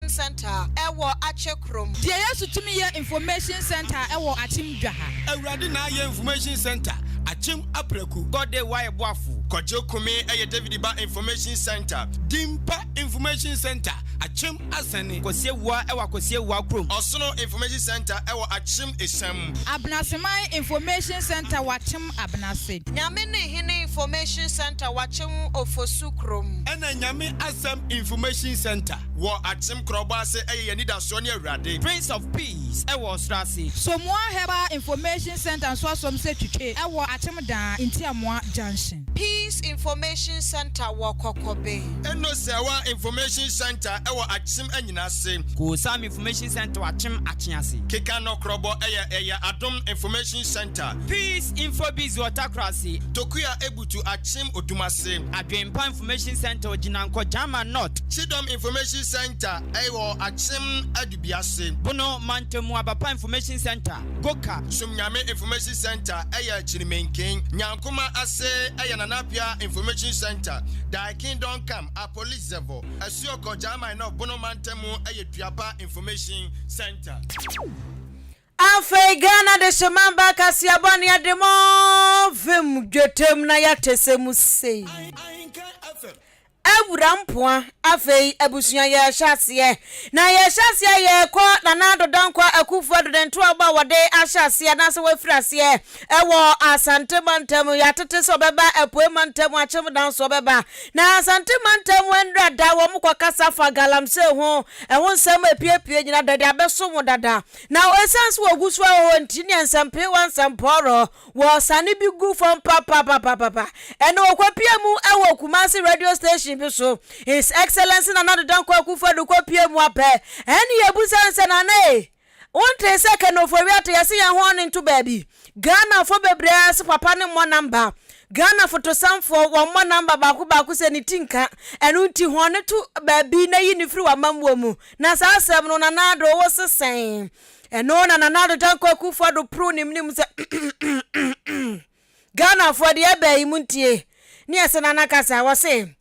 information center ewo achekrom die yesu tumi ye information center ewo achim dwaha awurade na ye information center achim apreku gode waye boafu koje kumi eye David Ba information center dimpa information center achim asane kosiewa ewa kosiewa krom osono information center ewo achim esam abnaseman information center wachim abnase nyame ne hene information center wachim ofosu krom ena nyame asam information center wo achim kroba se eye nida so ne awurade Prince of Peace ewo strase somoa heba information center so asom se twetwe ewo achim dan intiamoa junction Peace information center wo kokobe eno sewa information center ewo achim anyina se ko sam information center achim achiase keka no krobo eye adom information center Peace info biz watercracy tokuya ebutu achim odumase adwempa information center ojinanko jama north chidom information center ewo achim adubiase bono mantemu abapa information center goka sumnyame information center eye chirimenken nyankoma ase eye nanapia information center da kingdom come a police level asioko jama no bono mantemu eye duapa information center Ahenkan de Ahenkan Kasiebo ni ademo vem dwetem na yatesemu sei Aburampoa afei abusua ye hyase na ye hyase ye ko na dodankwa akufu dodento aba wode ahyase na se wafirase ewo asante mantam yatete so beba apoe mantam achem dan so beba na asante mantam wendra da wo mkokasa fa galamse ho ehon nsam apiepie nyina dade abeso mo dada na esanse wo gusu ho ntini ansampe wansamporo wo sane bi gu fom papa eno okwapia mu ewo Kumasi radio station so His Excellency na dodankwa akufu do kwapia mu ape eni yebusanse na ne wonte second of wiate yase ya ho nto baabi Ghana for bebree papa ne mo number Ghana fotosamfo wo mo number baako se ni tinka enu nti ho ne to baabi na yi ni firi wa mamwo mu na sa asem no na nado wo sesen eno na nado dodankwa akufu do pro nim se Ghana for de ebe imuntie ni asena na kasa wo se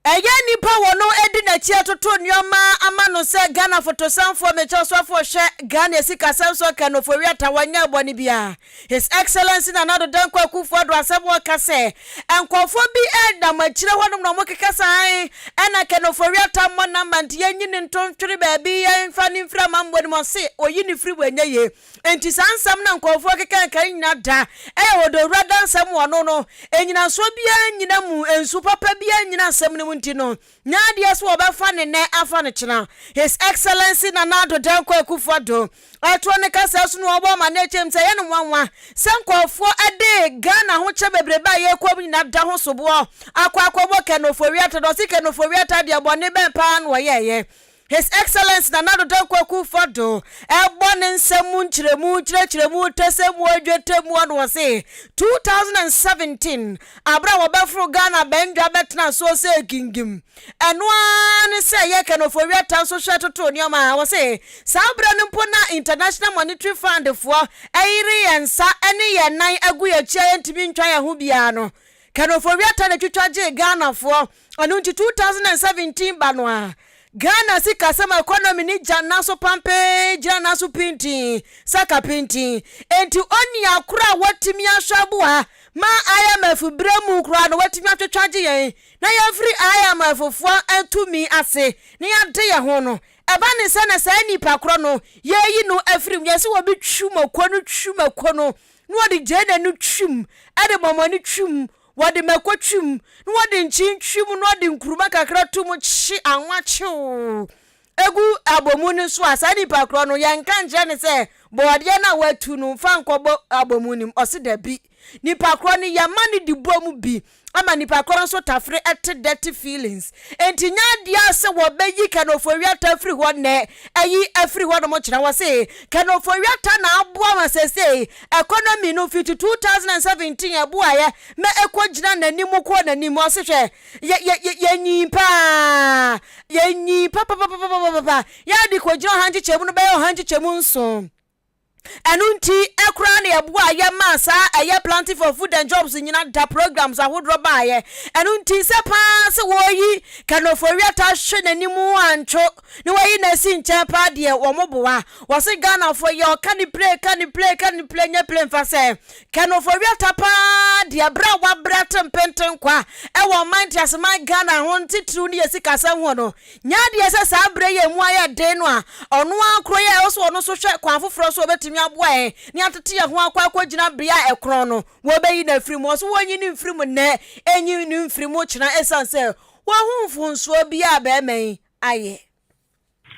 Eye nipa wono edi na chi atoto nyoma amano se Ghana fotosamfo mechoswafo hwe Ghana esikasamso kanofo wiata wanya boni bia His Excellency na dodankwa akufu do asebo kase enkofo bi eda machire honom no mokekasa ai ena kanofo wiata mo namba ntie nyini ntontwere baabi ye mfani mfra mambo ni mo se oyini firi wanya ye enti sansam na enkofo kekan nyina da wodo rada nsam wono no enyina so bia nyina mu ensu papa bia nyina nsam ne Muntino nyade so obafa ne afa ne chena His Excellency na dodankwa akufu do ato ne kasa so no obo ma na chem se ye no nwanwa senkofo ade Ghana ho che bebreba ye kwam nyina da ho sobo akwakobo kenofo wiata do sikenofo wiata de abone ben pa no ye His Excellency na dodankwa akufu do ebone nsemu nchiremu tesemu adwetemu anu se 2017 abra wobafro Ghana benja betna so se kingim eno an se ye kenofo wiata so hwetoto nioma wo se sabra nimpo na International Monetary Fund fo ayiri yensa ene ye nan agu ye chia ntimi ntwa ye ho bia no kenofo wiata na twitwaje Ghana fo anu 2017 banwa Ghana si kasema economy ni jana so pampe jana so pinti saka pinti enti oni akura watimi ahwabua ma IMF bremu kura no watimi atwetwaje yen na ya free IMF fo atumi ase ne ya de ye ho no eba ne se na sa nipa kro no ye yi no afrim ye se wo bi twumako no no odi jena no twum ade momani twum wadi mekwatwum no wadi nchinchum no wadi nkuruma kakra tum chi anwachew egu abomu ni so asani pakro no yanka nje ne se boade na watu no fa nkobo abomu nim osidabi ni pakro ni yamani di bomu bi ama ni pakro so tafre ete dirty feelings enti nyadia se wo beyi kanofo wiata free ho ne ayi afri ho no mo kira wo se kanofo wiata na aboa ma se economy no fit 2017 aboa ye me ekogina nanim ko nanim o se hwe yenyi pa ya di kogina hanji chemu no be hanji chemu nso enunti ekura na eboa ye masa eye planting for food and jobs nyina da programs ahodro baaye enunti se pa se woyi kanofori ta hwe nanimu ancho ni woyi na si nche pa de wo moboa wo se Ghana for ye can play nya play fa se kanofori ta pa de bra wa bra tempenten kwa e wo mind asema Ghana ho ntitru ni yesikasa ho no nya de se sa bra ye mu aye den no a ono akro ye wo so ono so hwe kwa foforo so betimi aboa ni atete ye ho akwa gina bria ekron no wo beyi na frimu so wonyi ni frimu ne enyi ni frimu kina esanse wo hu mfunso bia ba men aye.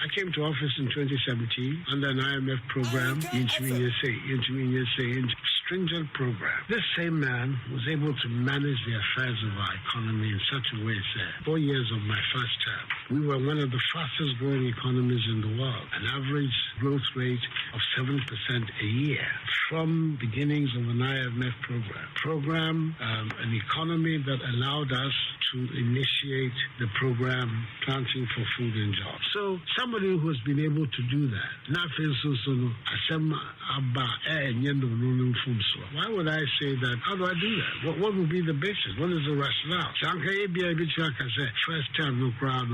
I came to office in 2017 under an IMF program, stringent program. This same man was able to manage the affairs of our economy in such a way that 4 years of my first term, we were one of the fastest growing economies in the world, an average growth rate of 7% a year from beginnings of an IMF program. An economy that allowed us to initiate the program Planting for Food and Jobs. So somebody who has been able to do that, why would I say that? How do I do that? What would be the basis? What is the rationale? First time no crowd,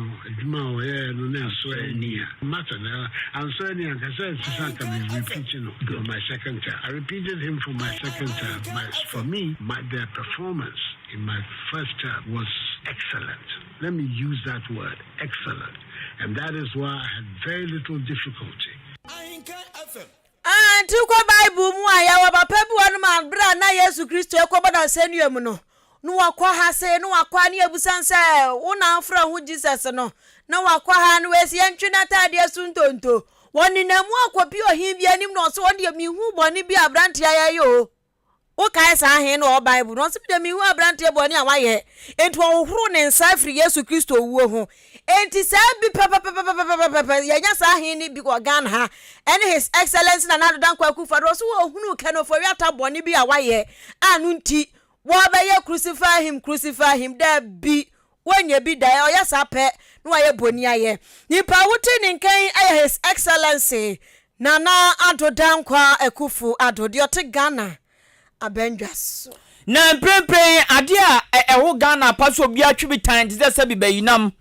my second term. I repeated him for my second term. For me, their performance in my first term was excellent. Let me use that word, excellent. And that is why I had very little difficulty. Tukwa Bible mu aya wa papa bu anu man bra na Yesu Kristo ekwoba na senuam no no wakwa ha se no wakwa ne abusanse wo na afra hu Jesus no na wakwa ha no esi entwe na tade asuntonto woni na mu akwapi ohin bia nim no so won de mi hu boni bia abrante aye o o kai sa ahen no Bible no so de mi hu abrante boni awaye enti wo huru ne nsa afri Yesu Kristo wuo ho enti sa bi papa yanya sa ahen ni bi ko Ghana ha and his excellence na nado dan kwa kufa do so wo hunu kanofori ataboni bi awaye anu nti wo ba ye crucify him da bi wonye bi da o yasa pe no aye boni aye nipa wuti ni nkan aye his excellence na ado dan kwa ekufu ado de ote Ghana abenjas na prepare ade a ewo Ghana paso bia twibi tan de se bibeyinam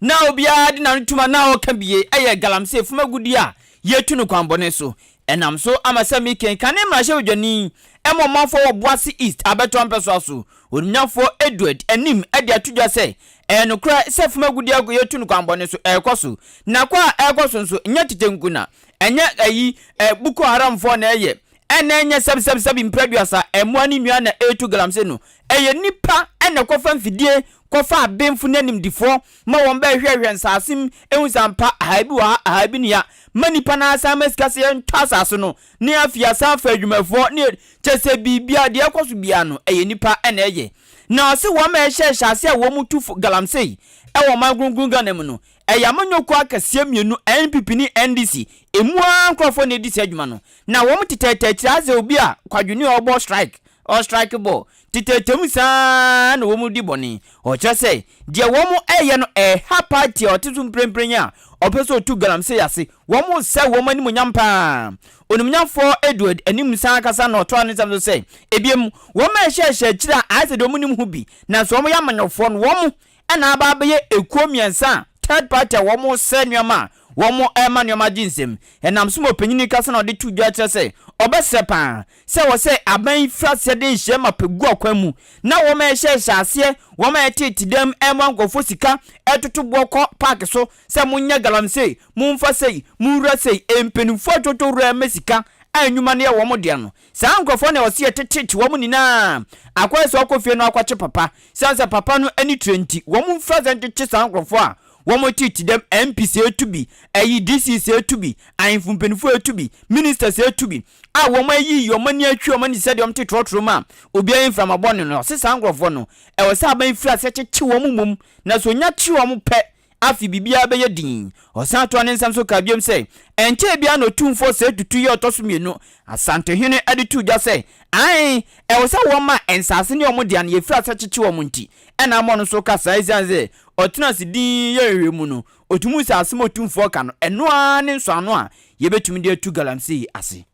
na obia de na ntuma na o ka bie eye galamse fumagudi a yetu no kwambone so enam so amasami kenkan mra hye odwani emomafo wo Boase East abeto ampeso aso onyafo Edward anim ade atudwa se enokra se fumagudi ago yetu no kwambone so ekoso na kwa ekoso nso nya titenkuna enya ayi Boko Haram fo na eye enenya sabi impreduasa emwani nua na etu galamse no eye nipa ene kofa mfidie kofa abemfu nanim difo ma won ba hwehwe nsasim ehunsampa ahabi nia manipa na asama sikase ntwasase no ne afia sanfa adwumafo ne chese bibia de ekoso bia no eye nipa ene eye na se wo ma ehye hyase a wo mutu galamse ewo magungun ganem no eyamanyoko akasie mienu NPP ni NDC emua nkrofo ne disi adwuma no na wo mtetete kiraze obi a kwadwuni obo strike ball titetem sa na wo mu di boni o chese de wo mu eye no ha party otitu mpremprenya opeso tu galamse yase wo mu se wo mani munyampa onumnyafo Edward anim sa kasa na oto anisam so se ebiem wo ma hye kira ase do munim hu bi na so wo yamanyofo no wo mu ana aba beye ekomiensa third party wo mo senuama wo mo emanuama jinsem enam so opanyini kasa na ode tudwa kire se obesepa se wo se aban frase de hye ma pegu akwamu na wo ma hye hyase wo ma tetidem emangofo sika etoto boko park so se munya galamse mumfa sei mura sei empenufo toto ra mesika anyuma ne wo mo de no sa nkofo ne wo se tetete wo mo nina akwa se okofie no akwache papa sansa papa no ani 20 wo mo frase tetete sa nkofo a womo titi dem MPC etubi ayi DCC etubi ayinfumpenfo etubi ministers etubi a womo ayi yomani atwi omani sede omte trotroma obi ayin from abone no sesa ngrofo no e wo sa ban fira se cheche womo mum na so nya chi womo pe afi bibia be yedin osan to ane nsam so ka biem se enche bia no tumfo se tutu ye otoso mienu asante hene aditu ja se ai e wo sa woma ensase ne omo dia na ye fira se cheche womo nti ena mo no so ka saizanze otuna sidin yewe mu no otumu sa asem otumfo ka no eno a ne nso ano a yebetumi de atu galamse ase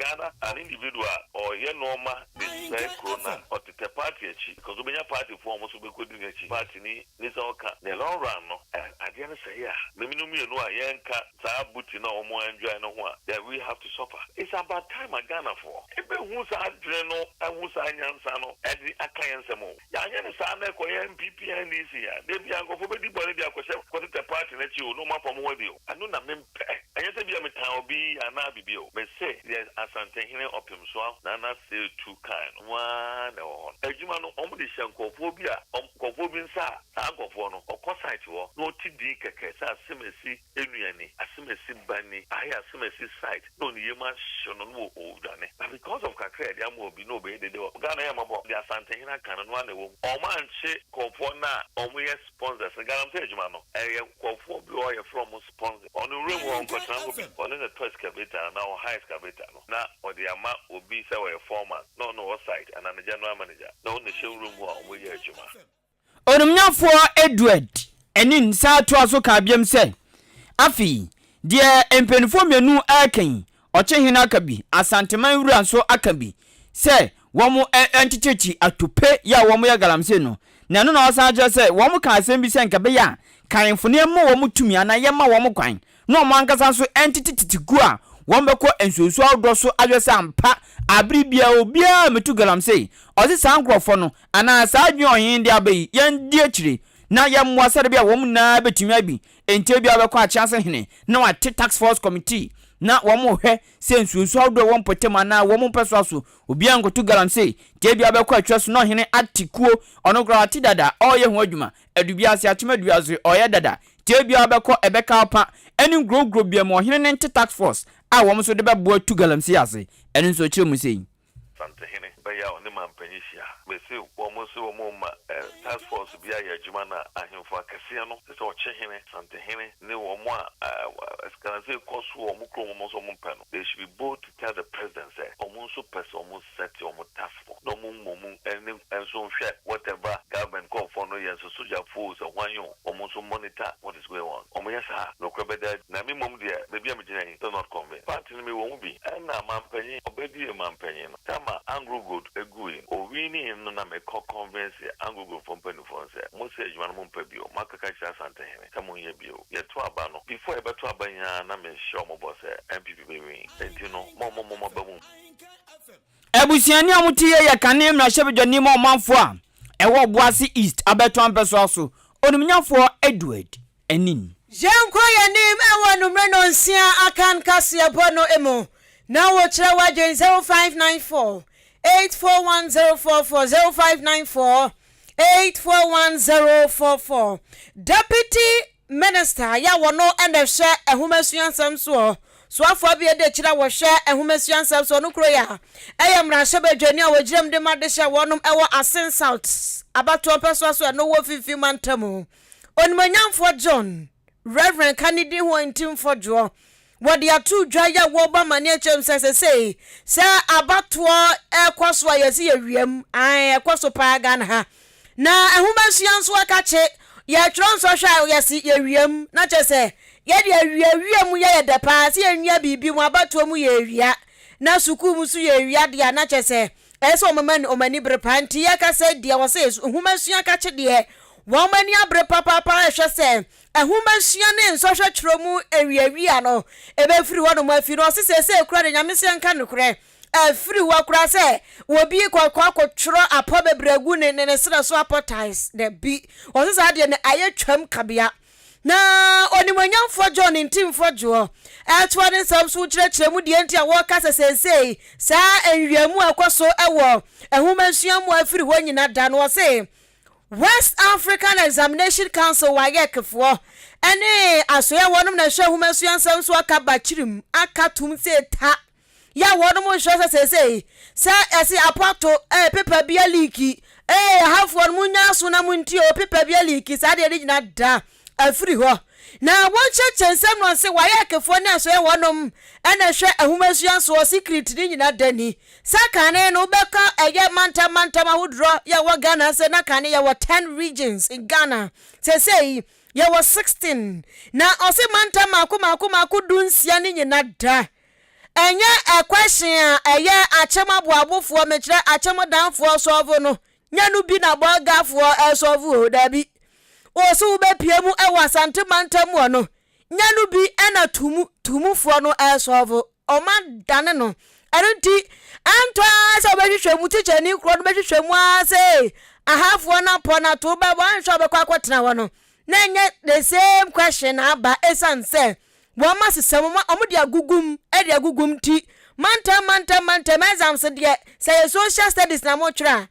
Ghana, an individual or Yenoma, this Corona, or the party, because we have party form also be good in the party, this all can, the long run, I didn't say, yeah, the minimum you know, Yanka, Zabutina, or more enjoy no one, that we have to suffer. It's about time I Ghana for. Who's Adreno, and who's Ayansano, and the Akayansamo. Yan Sana, MPP, and this year, they be a go for the body, they are going to party that you no more from what you. I know that men, and you say, be a town be an abibio. But say, there's a something of him, so Nana say two kind. One or Ejumano, only Shankophobia, Cophobia, Sankofono, or Cosite war, no TD, Kaka, Simesi, Enuani, a Simesi Bunny, I have Simesi site, no Yama Shono, but because of Kakre, there will be no baby. Ghana, the Santana Canon one, or man, she, Cofona, or we sponsors, a Galam Mano, a Cophobia from sponsor on the room on the first cabita, now high cabita. Now, or the amount will be so a former, no site, and a general manager, no the showroom one, we hear Juma. Onumnyafo Edward enin sa to aso ka biam se afi de empenfo menu akan ochehina akabi asanteman wura so akabi se womo entichechi atope ya womo ya galamse no na no na osaje se womo ka asem bi se nkabe ya kanfone mo womo tumi ana ye ma womo kwan no mo ankasa so entititigu a wombeko ensusu awdo so adwese ampa abribia obia metu galamse ozi sankrofo no ana sa adwen ohin de abai yan di akire na yamwa sare bia wom na betumi abi ente bia beko a chance hene na wa tax force committee na womo hwe sensusu awdo wom potema na wom peso aso obia ngotu galamse te bia beko atwa so no hene atikuo onogro atidada oye ho adwuma adubia se atemaduazo oye dada te bia beko ebeka pa eni grogro bia mo hene ne tax force a wom so de bebo atu galamse ase eni so chire mu sei Santa Hene, Baya on the man Penisha. We see almost a moment task force be a Jumana and him for Cassiano, so Chehene, Santa Hene, no more as can say, Kosu or Mukromos or Mumpano. They should be both to tell the president, say, almost almost set your task force. No moon, and so share whatever government call for no years, so social fools or 1 year, almost monitor what is going on. Omayasa, no crabber, Nami Mum dear, maybe I'm doing do not convey. But in me won't be, and now man penny, obey a man penny. Anglo good a good or winning in no me convince Anglo good from Pennyfonse. Most say you want Mompebio, Macacasa Santa Hene, come on your bill. Yet to Abano. Before I better Abanya, Name show my boss, MPP baby, and you know, Mama Baboon. Ebusiani amutie ya kanem na shebe joni mo manfo a ewo Boase East abeton peso aso onumnyafo Edward enin Jenkwa yanim ewo numre no nsia Ahenkan Kasiebo no emo na wo kire wajen 0594 841044 0594 841044 Deputy Minister ya wono endehwe ehumasuansam so afọ bia de kira wo hwe ehumasuansam so no kro ya eyamra hye badwani a wagiram de made hye wonom ewo Asen South abato peso so no wo fifi mantamu onmanyamfo John Reverend Kennedy ho ntimfo jo wodi atu dwaya wo ba mane chem sesesei sa abato ekwaso ayesi yewiem ekwaso pa Ghana ha na ehumasuanso akache ya tronso hwa yesi yewiem na chese ye de awia ye de pa se enua bibi mu abato mu ye awia na suku mu su ye awia de na chese eso omani bre panti ya ka se de wo se ehumasuan akache de wo mani abre papa hwe se ehumasuan ne nso hwe tromu awia no ebe firi wo no mu afi no se se kura de nyame se nka no kure free wa kura se wo bi kwa twro apo bebregu ne sra so apotize de bi o se sa de ne aye twam kabia na onimanyamfo John ntimfo jo etwa ne samso kire mu de ntia wo ka sesei sa enwiamu akoso ewo ehumasuamu afiri ho nyina da no se West African Examination Council wa yekefo ene asoya wonum na hwe ehumasuansam so aka bachirim aka tum se ta ya wonum hwe sesei sa esi apato paper bia leaki half one munya so na muntio paper bia leaki sa de nyina da afiri ho na wonche chensem no se wa yekefo ne asoya wonum ene hwe ehumasuanso secret ni nyina dani sakane no beka eye manta mahudro ya wa Ghana se na kane ya wa 10 regions in Ghana say ya wa 16 na ose manta maku dunsia ni nyina da a question achema boabofoɔ mekyerɛ achema danfoɔ solve no nyanu bi na boagafoɔ solve o dabi o so be pie mu e wasante mantamu no nyanu bi na tumufoɔ no solve o man dane no ɛnti anto asa obehwehwɛ mu teacher ni kro no behwehwɛ mu ase ahafoɔ na pɔ na to ba wan hwɛ obekɔ akɔtena wɔ no na nye the same question aba esan say wo ma sesam ma omudi agugum ti mantam exams de say social studies na mo twra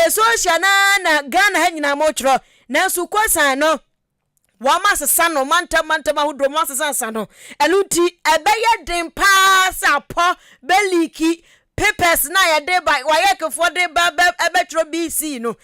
social na Ghana ha nyina mo twro na su kosan no wo ma sesa no mantam ahodo mo sesa no eluti ebeye den pa sapo beliki papers na ya de by wayekefo de ba ebetro BC no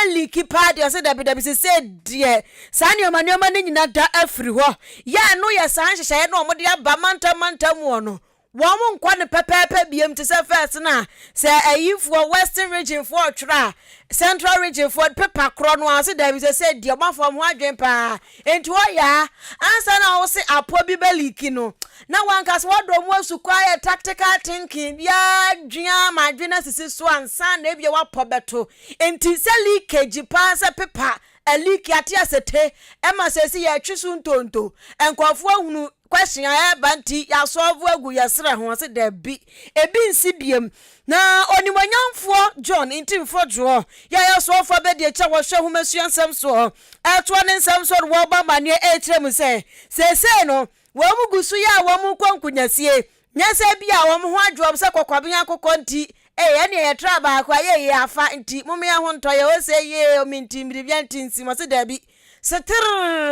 liki pa de se dabi se de sani o mani nyina da afiri ho ya no ya san hyehye no mo de aba mantam no wo mo nkwa ne pepepe biem te se first na se ayifo western region for twra central region for paper kro no ase dabi se de omafo mo adwen pa enti wo ya ansa na wo se apo bi beliki no na wankas wodo mo asukwa tactical thinking ya dwia madwena sisi so ansa na ebia wapo beto enti se leakage pa se paper aliki ati asete ema se si ya twisu ntonto enkofo ahunu question ya banti ya solve agu ya sra ho se da bi ebi nsi biem na onimonyamfo John intimfo jo ya so fo be de cha wo hwe homasuan nsem so eto ne nsem so wo ba mane etrem se no wo mu gusu ya wo mu kwankunyasie nyase bia wo mu ho adwo se kokwabe akokɔ nti ene ye tra ba kwa ye afa nti mume ya ho ntoye wo se ye o minti mbiribia nti nsi mo se da bi setir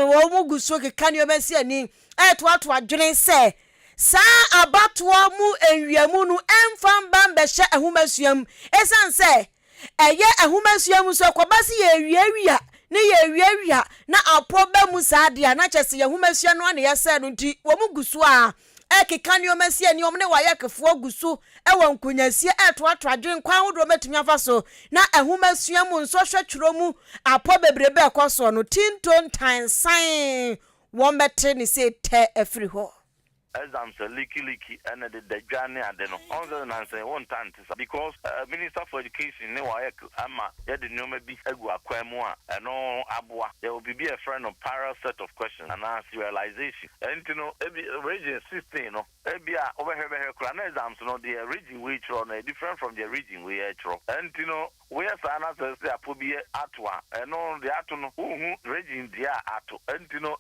wo mu gusu ke kan yo besi ani eto adwene se sa abatoa mu enwiamu nu emfam bambe hye ahomasuam esan se eye ahomasuam so kwabase ye wiawia ne ye wiawia na apoba mu saade na kyese ye ahomasua no ane ye se no nti wo mu gusu a ekeka ne omasi ani omne wayekefo gusu ewo nkunyasie eto adwen kwa hodo metumi afa so na ahomasua mu nso hwetwero mu apo bebrebe ekoso no tinton tan san wo mete ni se te afiri ho exams leaky and the journey and then on and say one time because Minister for Education ne wa ama ya de no be egu akwemu a no aboa there will be a friend of parallel set of questions and answer realization and you know region 16 no e a over here exams no the region we throw no different from the region we throw and you know we are sana say apobi atwa and no the atu no region dia atu and you know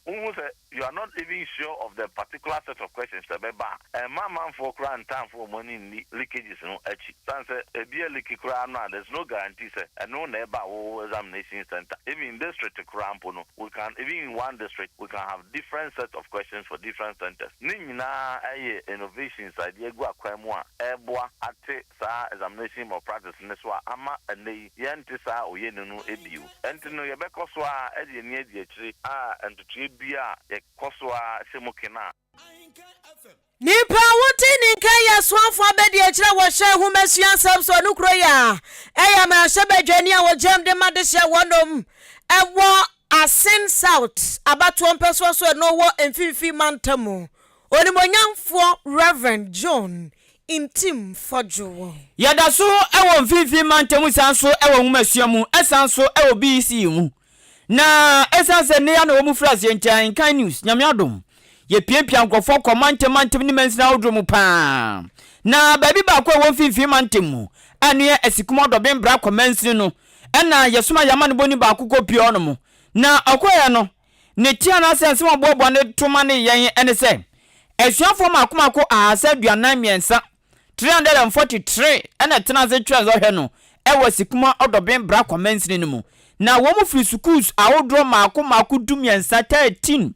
you are not even sure of the particular set of questions to be back. And my man for grand time for money in leakages no echi. Sanse a beer leaky crown there's no guarantee say and no neighbor examination center. Even in district crampono, we can even in one district we can have different set of questions for different centers. Nina innovations idea go akwemwa eboa ate sa examination or practice neswa ama and the yentisa or yenunu ebiu. And to know your bekoswa edi near the and to tribia a koswa semokina. Nipa wuti ninka ya swanfo abedi akira wo hye homasuan sabso no kro ya eya ma hye badwani a wo jam de madehye wonom ewo Asen South abato mpeso so no wo emfifi mantamu onimonyamfo Reverend John intim fojo yada so ewo mfifi mantamu sanso ewo homasuamu esanso ewo BC mu na esanse ne ya no mu frase ntan kan news nyamiadom ye piempia nkofo komantem ni mensina odromu pa na baby ba kwa won finfi mantemu anu ye asikumo dobem bra komansi no na yesoma yama no boni ba akoko pio no mo na akoya no ne tia na sense mo bobo ne toma ne yen ene se esuafo makomako asaduanan miensa 343 ena tena ze twa zo hwe no ewo sikumo odobem bra komansi no mo na wo mo free schools awodro makomako dumiensa 13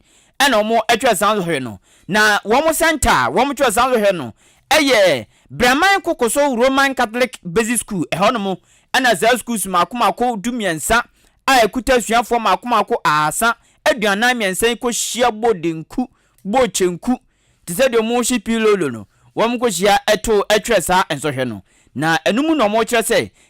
ena omo etwa sanzo hwe no na womo center womo twa sanzo hwe no eye Braman Kokoso Roman Catholic Basic School ehonomo ena za schools makomako dumiensa a ekuta suafo makomako asa aduanan miensa ko hia bodenku bochenku tise de mo hye pilolo no womo ko hia eto etwa sa enso hwe no na enumu no mo kire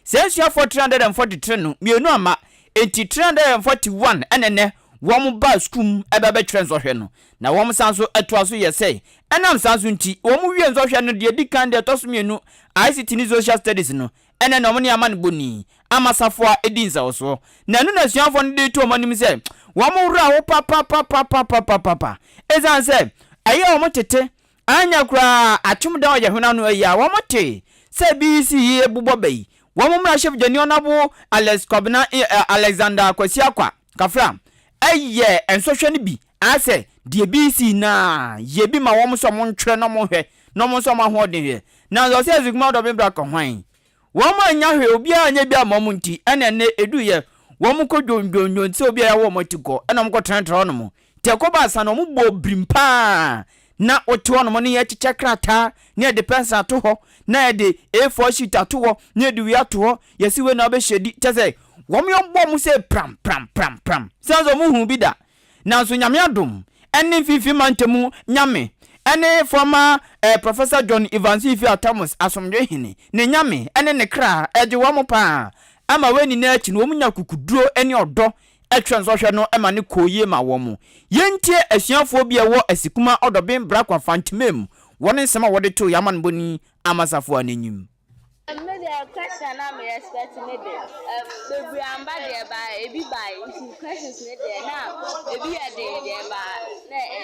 se suafo 343 no mienu ama enti 341 enene wɔn ba skum ɛbɛbɛ twɛ nsɔhwɛ no na wɔn san so ɛtoa so yɛ sɛ ɛnam san so nti wɔn wie nsɔhwɛ no deɛ di kan deɛ ɛtɔ so mmienu ICT ne social studies no ɛnɛ na wɔn ne ama no boni amasafoa edi nsɛwso na ɛno na asuafoɔ no de to wɔn anim sɛ wɔn wura wo papa ɛzan sɛ ɛyɛ wɔn tete anya kura atwom da ɔyɛ hona no ayi a wɔn te sɛ BC yɛ bobɔ bɛyi wɔn mmra chef jeni onabo Alex Kobina Alexander Kwasiakwa kafra ɛyɛ nsɔhwɛ no bi asɛ deɛ BC na yɛ bi ma wɔn so mo ntwere no mo hwɛ no mo so mo ahoɔden hwɛ na so sɛ zigma do bebra ka hwan wɔn anya hwɛ obi anya bi ama mo nti ɛna ne edu yɛ wɔn ko dwondwondwon sɛ obi a yɛ wɔ mo tikɔ ɛna mo ko trentre no mo te ko ba sa no mo bɔ brimpa na oto no mo ne yɛ kyekyɛ krata ne de pensa to hɔ na de A4 sheet ato hɔ ne de wi ato hɔ yɛsi we na obɛhyedi kyɛ sɛ wɔn yɛ bɔ mo sɛ pram sɛ so mo hu bi da na so nyame adom ɛne fifi mantemu nyame ɛne former Professor John Evans Ifi Atamus asomdwe hene ne nyame ɛne ne kra ɛgye wɔn pa ama we ni na akyi no wɔn nya kukuduro ɛne ɔdɔ ɛtwɛn nsɔhwɛ no ɛma ne koyie ma wɔn yɛntie asuafoɔ bi ɛwɔ asikuma ɔdɔben brakwa fantimem wɔn nsɛm a wɔde to yaman boni amasafoɔ anenyim. Maybe a question I'm expecting it. The brand by there by a bit by questions now. Maybe a day there by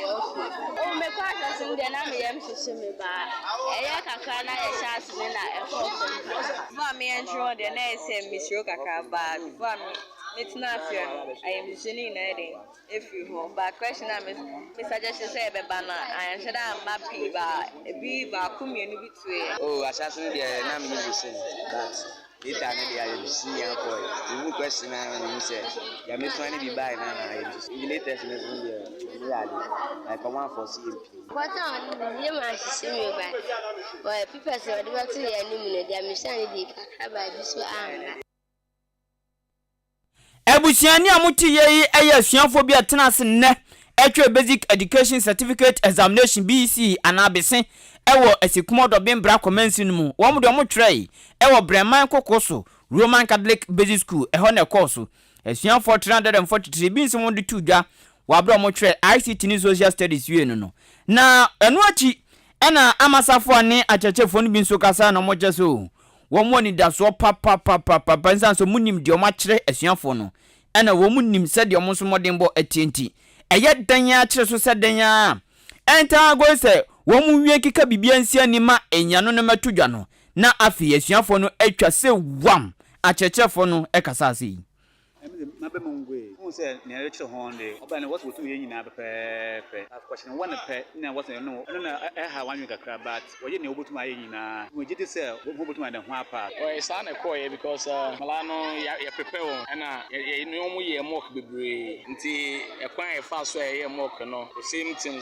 oh, my questions in the name to see me by a yakana, a chance in a Mammy and John, the name Miss Yokaka, but it's not fair. I am listening if you home. But question I'm Mr. Just say, Banana, I am sure I'm happy by a bee by community between. Oh, assassin, the name but later I will see your boy. The question I said, you may find it by now. The latest I come on for CMP. What on you might see me back? But people say, what to eliminate their mission, by this one. Ebusiani amuti ye eye asuafo bi atenase nne etwe basic education certificate examination BC anabese ewo asikumo dobin bra commence nu wo mo do mo twerɛ ewo breman kokoso Roman Catholic Basic School eho na course asuafo 343 bi nso de tudwa wa bra mo twerɛ ICT ni social studies wie no na enu achi ena amasafo ane achechefo no bi nso kasa na mo jeso wo mo ni da so papa nsan so munim de o ma kyerɛ asuafo no ena wo munim sɛ de o mo so modern bo atienti ɛyɛ dan ya kyerɛ so sɛ dan ya enta go sɛ wo mu wie kika bibia nsia ni ma enya no matudwa no na afi asuafo no atwa sɛ wam achechefo no ɛkasa ase Mabemungwe, who said, near Richard Hornday, Oban, what would you in a question one pet, and was no, I don't know, I have one crab, but what you know to my ina, we did sell, what to my part. Well, it's not a coy because Milano, you prepare, and you know, we are more be until a quiet fast way, more no, the same thing,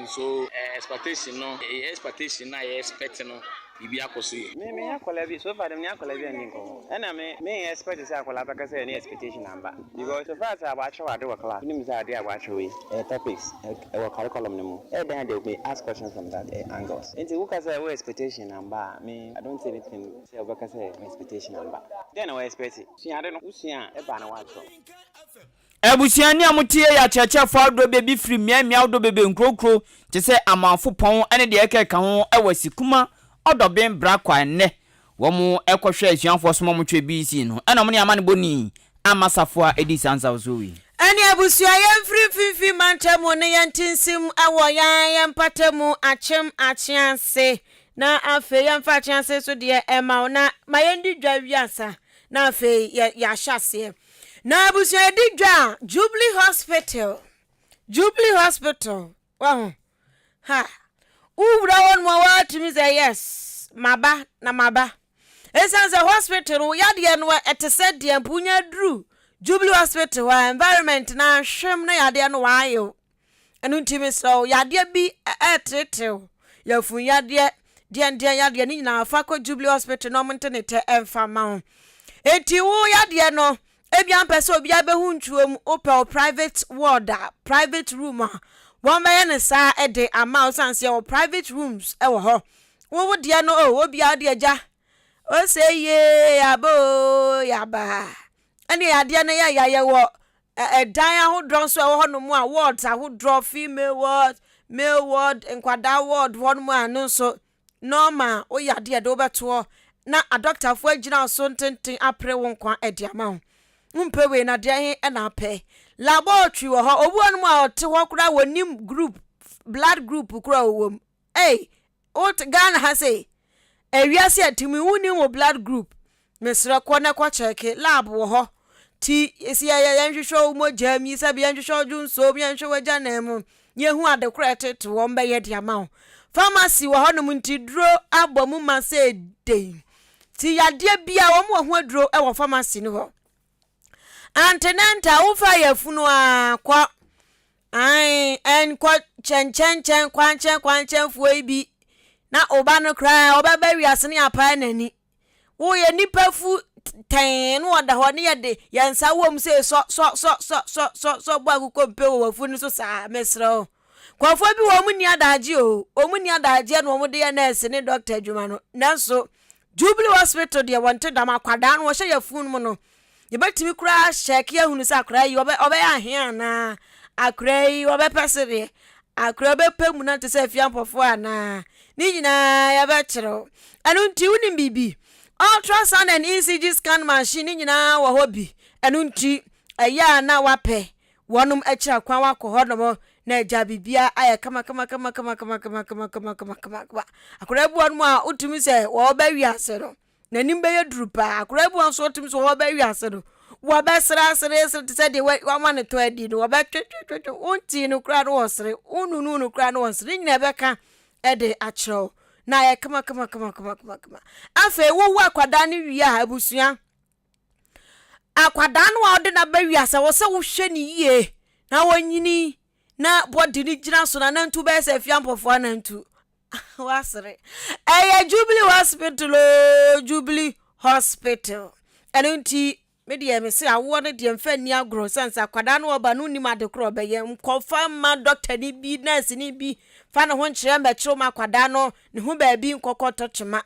so expectation, no, expectation, I expect no. Me akola so far them akola bi anko and me expect say akola baka say any expectation number because so far say abacho ade work class nim say ade abacho we topics our curriculum nemu then they may ask questions from that angles and who can say we expectation number me I don't say anything say baka say expectation number then we expect sia ade no usia e ba na wacho Ebusiani amutie ya chechefo ado bebi free miamia ado bebe nkrokro te say amanfo pon ene de ekeka ho ewasikuma Odobin brakwa ne womu ekohwe asuanfo so mo twe BC no ena mo ne amane boni amasafo edi sansa ozowi ani abusua yemfri fifi mantemu ne yantinsim awo yan patemu achem achianse na afe yemfa achianse so de ema na mayendi dwa wiasa na afe ya hyase na abusua di dwa Jubilee Hospital wow ha Ubra won mo wat mi say yes maba esanse hospital yade no etese de ampunya dru Jubilee Hospital wa environment na hwem na yade no wa ayo enu ntimi so yade bi etetew yafun yade yade ni nyina afa ko Jubilee Hospital no montenete emfa ma ho eti wo yade no ebian pese obi abehu ntuom opel private ward private room one man is at the amount and say private rooms. Oh, what would you know? What be out there? Oh, say, yeah, abo, yaba. And the idea, yeah, what dan ahodro so wo no mu a wards ahodro female ward male ward enkwada ward one mu anu so normal o ya de do beto na a doctor fo agina so ntenten apre wo nkwa ediama mpe we na de he na apɛ laboratory wo ho obu anu a ote ho kura wonim group blood group kura wo what Ghana has say ewiase atimi woni wo blood group mesra ko na kwa check lab wo ho ti esi ya nhwehwe mo jami sabi nhwehwe junso bi nhwehwe waja na mu yehu ade kura tete wo mbe ye dia ma pharmacy wo ho no nti duro abomu ma say dey ti yade bia wo mo ho duro e wo pharmacy ni ho antenanta wo fa ya funu a kwa en kwa chen kwanchen fuo bi na oba no kra oba ba wiase ne apa nani wo ye nipa fu ten no oda ho ne ye de yansa wom se so bo akukọ mpe wo fu ni so sa mesro kwafo bi wo mu ni adaje o ni adaje no mo de ye nurse ne doctor adwuma no nanso Jubilee Hospital de wonte dam akwada no wo hye ya fu no no ye betimi kra check ya hunu sa kra yi oba ya hia na akra yi oba pesere akra be pemu na te se fiampofo ana ni nyina ya be kiro anu nti woni bibi ultrasound and ECG scan machine ni nyina wo hobi anu nti aya na wape wonum akira kwan wakoho no na eja bibia aya kama akra bu anu a utumi se wo ba wiase no nanim be yedrupa akra bu anso utumi se wo ba wiase no wo ba sra te se de wa ma ne to adi no wo ba twetwetwe unti no kra no wosre ununu no kra no wosre nyina be ka ede achro na ya kama afa wo akwada ne wi a abusua akwada no wa ode na ba wi asa wo se wo hwe ni yie na wonyini na body ni gina so na nantu be se fiampofo na ntu wasre Jubilee Hospital enunti media me se awo ne de mfa ni agro sense akwada no oba no ni ma de kro be ye confirm ma doctor ni bi nurse ni bi fa na ho nkyere mba kiro ma akwada no ne ho ba bi nkokoto chema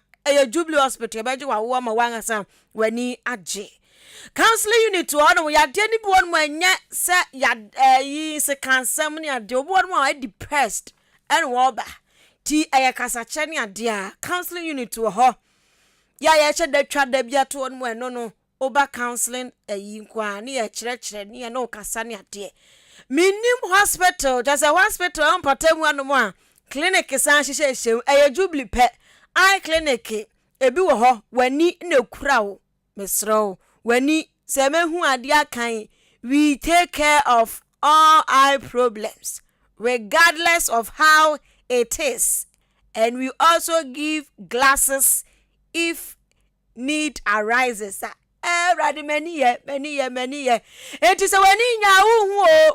Jubilee Hospital be je wawo ma wangasa wani age counseling unit ono ya de ni bi won mo anya se ya yi se kansam ni ade obo won mo depressed and wo ba ti kasa che ni ade a counseling unit wo ho ya che da twa da bia to won mo no oba counseling nkwa ni ya kire ni ya no kasa ni ade minim hospital just a hospital on patemu anu a clinic san hyehyehye Jubilee pe eye clinic ebi wo ho wani na kura wo mesro wani se mehu ade akan we take care of all eye problems regardless of how it is, and we also give glasses if need arises. Radi many ye it is a wani nya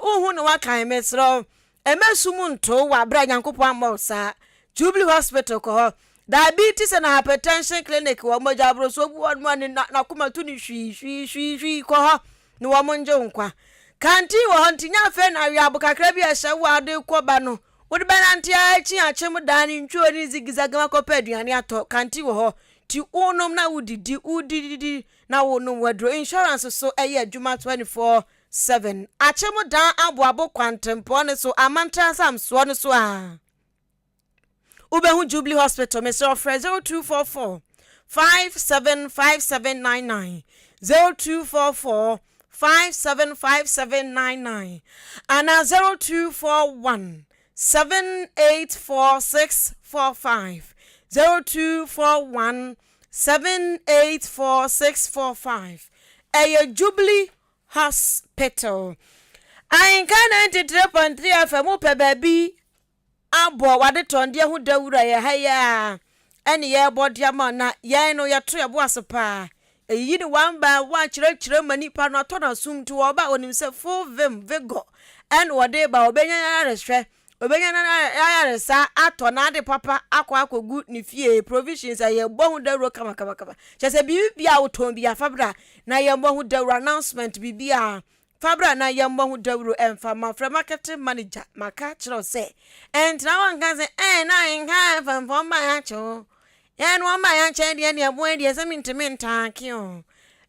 uhu no wakan mesro emesumunto wa bra nyankopon mosa Jubilee Hospital ko diabetes and hypertension clinic wa mojabro so bu won na kuma tu ni hwi ko no wa monje nkwa kanti wo ntinya fe na wi abukakra bi ehye wa de ko ba no wo de benanti achi achem dani ntwo ni zigizagama ko paduane ato kanti wo ti onom na udidi na wonum wadro insurance so adwuma 24/7 achemu dan aboabo kwantempo ne so amantra sam so ne so a ubehu Jubilee Hospital Mr. 0244 575799 0244 575799 and 0241 784645 0241 784645 Jubilee Hospital. Ahenkan 93.3 FM pe baby abo wade tonde hu dawura ye haya ene ye bodia ma na ye no ye to ye bo asepa eyi ni wamba wa kire mani pa no to na sum to oba onim se full vigor en wode ba obenya na rehwe obenya na resa ato na de papa akwagu ni fie provisions aye bohu dawuro kama chese bibia woton bia fabra na ye bohu dawuro announcement bibia fabra na ye bohu dawuro emfa ma fra marketing manager maka kiro se and na wanka se na enka fam fam ma ya cho ye no ma ya che de ne ebo de se mintimi ntaakio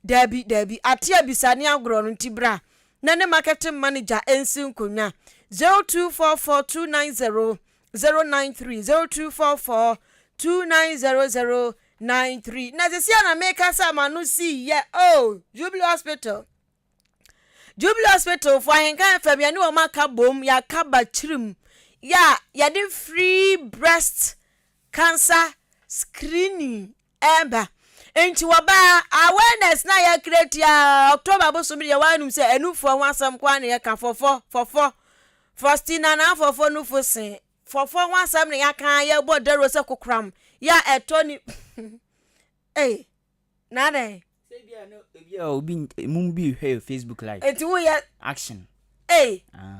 dabi atia bisani agro no tibra Nane marketing manager ensin kunya 0244290093 0244290093 na sisi na make sa manu see yeah oh Jubilee Hospital for Ahenkan FM ya ni o maka bom ya kaba chirim ya the free breast cancer screening eba enti waba awareness na ya create ya October bosomri ya wanum se enufo wansam kwa na ya ka fofo Faustina na fofo nufo se fofo wansam na ya kan ya bodero se kokram ya etoni nade ebia obi mumbi he Facebook live enti wo ya action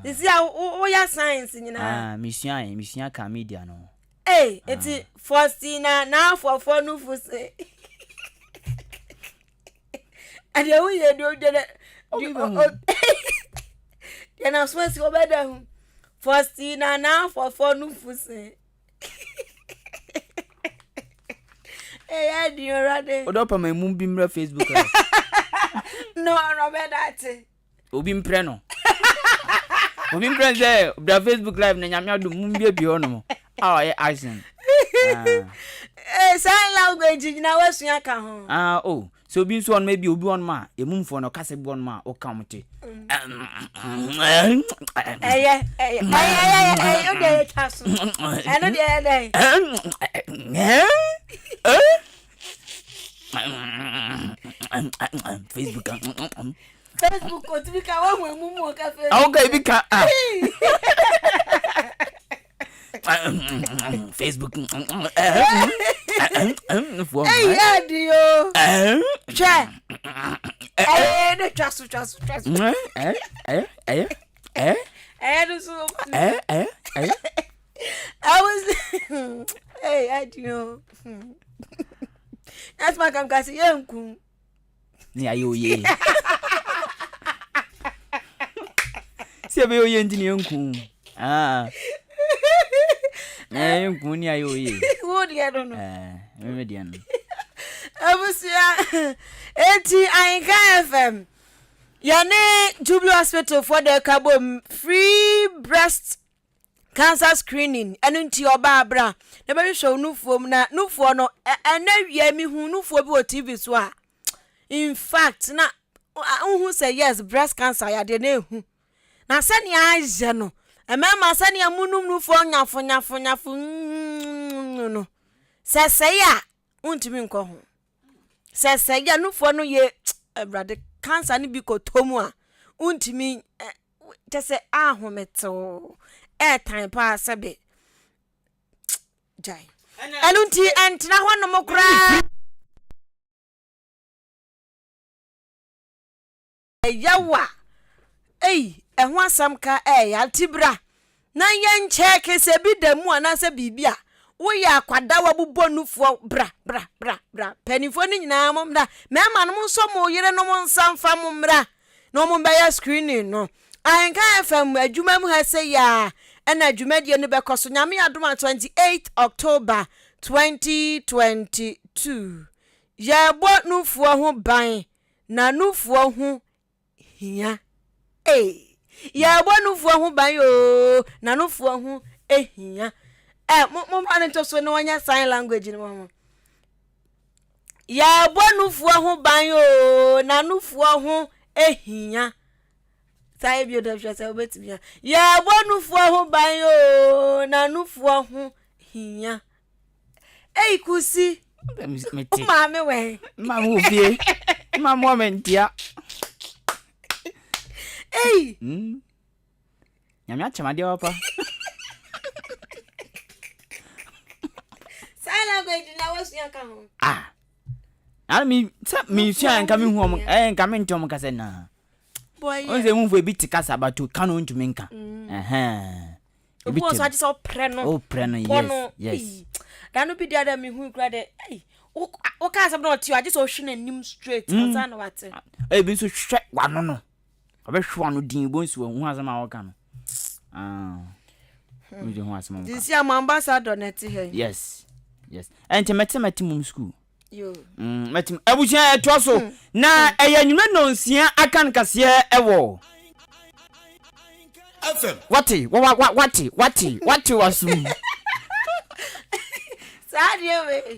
this ya wo ya science nyina mission ka media no enti Faustina na fofo nufo se and you we do then I swear to obeda Faustina na fofo nufo se I do already. Odopa my mumbi mra Facebook live. No, that. Obi mpreno. Obi mpreno the Facebook live na nyame adu mumbi bi hono mo. Action. Sign language na wasua ka ho. So obi so on maybe obi on ma emumfo no kase bi on ma o kamte. Okay, chasu. Eno dey. Facebook ko tibika wa mumu ka fe. Okay, bika. Facebook. Hey, adio. Che. No chasu. I was hey, adio. That's my Ahenkan Kasiebo. Ni ayo ye. Se be oye ndi ni enku. Enku ni ayo ye. Wo dia no. Me dia no. Abusia eti Ahenkan FM. Yane Jubilee Hospital for the carbon free breast cancer screening enunti oba abra na be show nufuom na nufuo no enawia mi hu nufuo bi o TV so a in fact na hu say yes breast cancer ya de na ehu na sani aje no emema sani amunum nufuo nyafo no sese ya untimi nko ho sese ya nufuo no ye brother cancer ni bi ko tomu a untimi tese ahometo time pa sabe jai enunti entina hono mokra yawa ehun asam ka altibra na yen check se bi damu anase bibia wo ya kwada wabubo nufuo bra penifo ni nyina momda mema no so mo yire no mo nsamfa momra no mo be screening no Ahenkan FM adwuma mu ha se ya ena adwumadie no be koso nyame adoma 28 October 2022 ya bo nufuo ho ban na nufuo ho hia ya bo nufuo ho ban yo na nufuo ho ehia mo ma nto so no wanya sign language ni mo ya bo nufuo ho ban yo na nufuo ho ehia sai bi odo hwe se obetibia ya bo nufuo ho ban yo na nufuo ho hia kusi mama we mama obie mama mentia nyame achemade opa sala go edina wasu ka ho mi sia nka mi hu om nka mi ntom ka se na boy onze mu fu ebiti kasa batu kanu ntumi nka obo so ati so preno yes danu bi dia da mi hu kra de o ka asem no ti agi so hwe nim straight ansa na wate bi so hwe wano no obe hwe no din bo nsi hu asem a wo ka no mi hu asem mo this year my ambassador net here yes and temeti mum school yo metim abusia eto so na eya nwuma no nsia Ahenkan Kasiebo ewo FM. What was Sadie,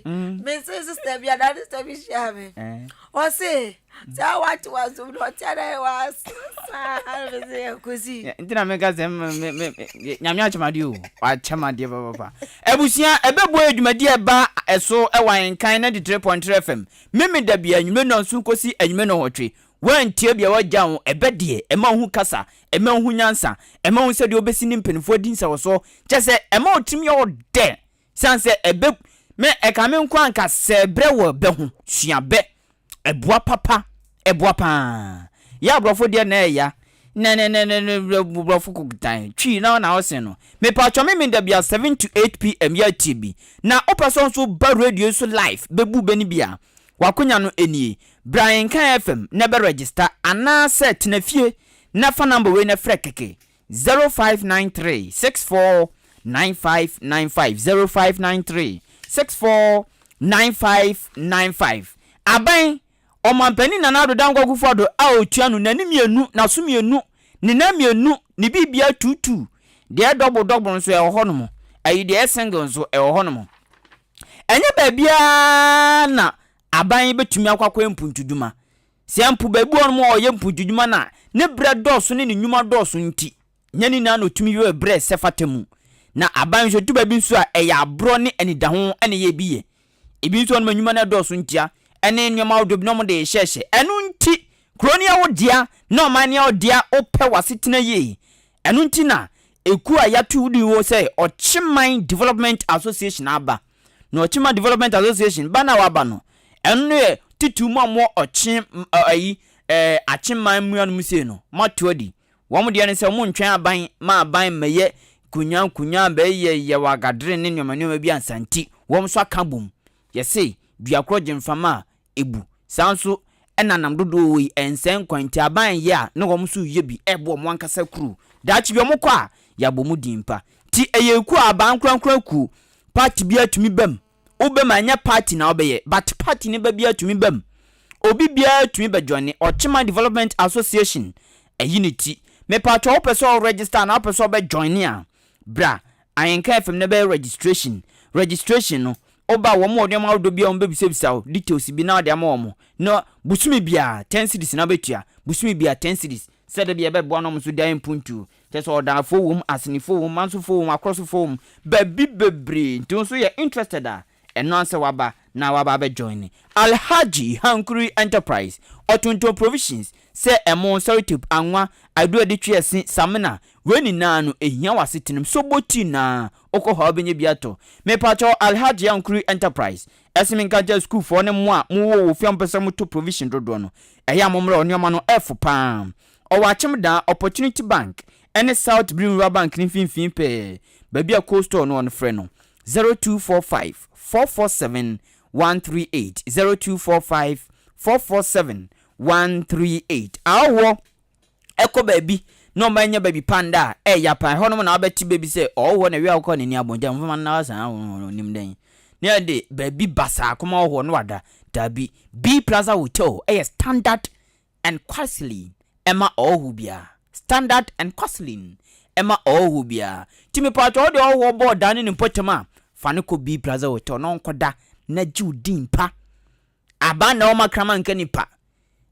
Mrs. Sister, be another step is shabby. Or say, so what was what I was? Cozy. Did I make us Yamachamadio? What chama dear papa? Ebusia, a bed, my dear bar, a so a wine kind of 3.3 FM. Mimi Debia, you may not soon see a menotry. When Tibia was down, a bed dear, a man who casa, a man who answer, a man who said you'll be seen in 14 or so, just say a more to me or there. Sanse ebe me ekame kwa nka sebre wo be ho sua be eboa papa eboa pa ya brofo de na ya ne brofo kugutan twi na o se no me pa cho me da bia 7 to 8 pm ya tv na operation so ba radio so live bebu beni bia wakonya no enie Ahenkan FM never register ana set na fie na fa number we na frekeke 0593 64 9595 0593 649595 aban omampani na nado dan gwagu fodo a otua no nani mienu na so mienu ne na mienu ne bibia tutu de double nso e ho no mo ayi de single nso e ho no mo enye babia na aban betumi akwakwa mpuntuduma se mpu babu on mo oye mpuntuduma na ne bre doso ne nyuma doso nti nyani na no tumi we bre sefatemu na aban so tuba bi nso a eya abro ne anidaho ene ye biye ebi nso no manyuma na doso ntia ene nyoma odobi no mo de hyehye enu nti kronia wo dia na omania wo dia ope wasetena ye enu nti na eku a yatu di wo say Ochiman Development Association aba na Ochiman Development Association bana waba no enu ye titu mu amo ochim ayi achiman muanu musie no matodi wo mo de ne se mo ntwen aban ma aban meye kunya be ye wagadre ne nyoma bi ansanti wom so aka bom ye say duakro gemfama ebu sanso enanam dodo wi ensen kwanti aban ye a ne wom so ye bi ebo mo ankasa kru dachi bi omko a ya bomu dimpa ti eyeku aban krankran ku party bi atumi bam obem anya party na obeye but party ne ba bi atumi bam obi bia atumi be join Ochiman Development Association unity me patro opeso register na opeso be join a bra Ahenkan FM ne be registration no oba wo mo de ma do bia on be bisabisa details bi na de ma wo no busumi bia 10 cities na betua busumi bia 10 cities said bia be bo no mo so dan puntu tese oda fo wom asenifo wom manso fo wom across fo wom baby bebre nti so ye interested a eno anse waba na waba be join Ahenkan Enterprise otunto provisions se emo sorry anwa adu ade twese samina weni na no ehia wasetinum so boti na okoho benye biato me pacho Ahenkan Enterprise esiminka school for ne mo a mo wo fiam pesa mo to provision dodo no eya momre onyoma no f pam o wachem da Opportunity Bank ene South Brim Bank ni finfin pe baby a coast store no on frɛ no 0245 447 138 0245 447 138 awo eko baby no manya baby panda ya pa hono na obeti baby say owo na wi akọ ni abonja mfama na wasa nim den ne de baby basa akoma owo no wada dabi B Plaza Hotel standard and costly ema ohubia standard and costly ema ohubia timi pato de owo board dan ni potema fane ko B Plaza Hotel no nkoda na judimpa aba na o makrama nka nipa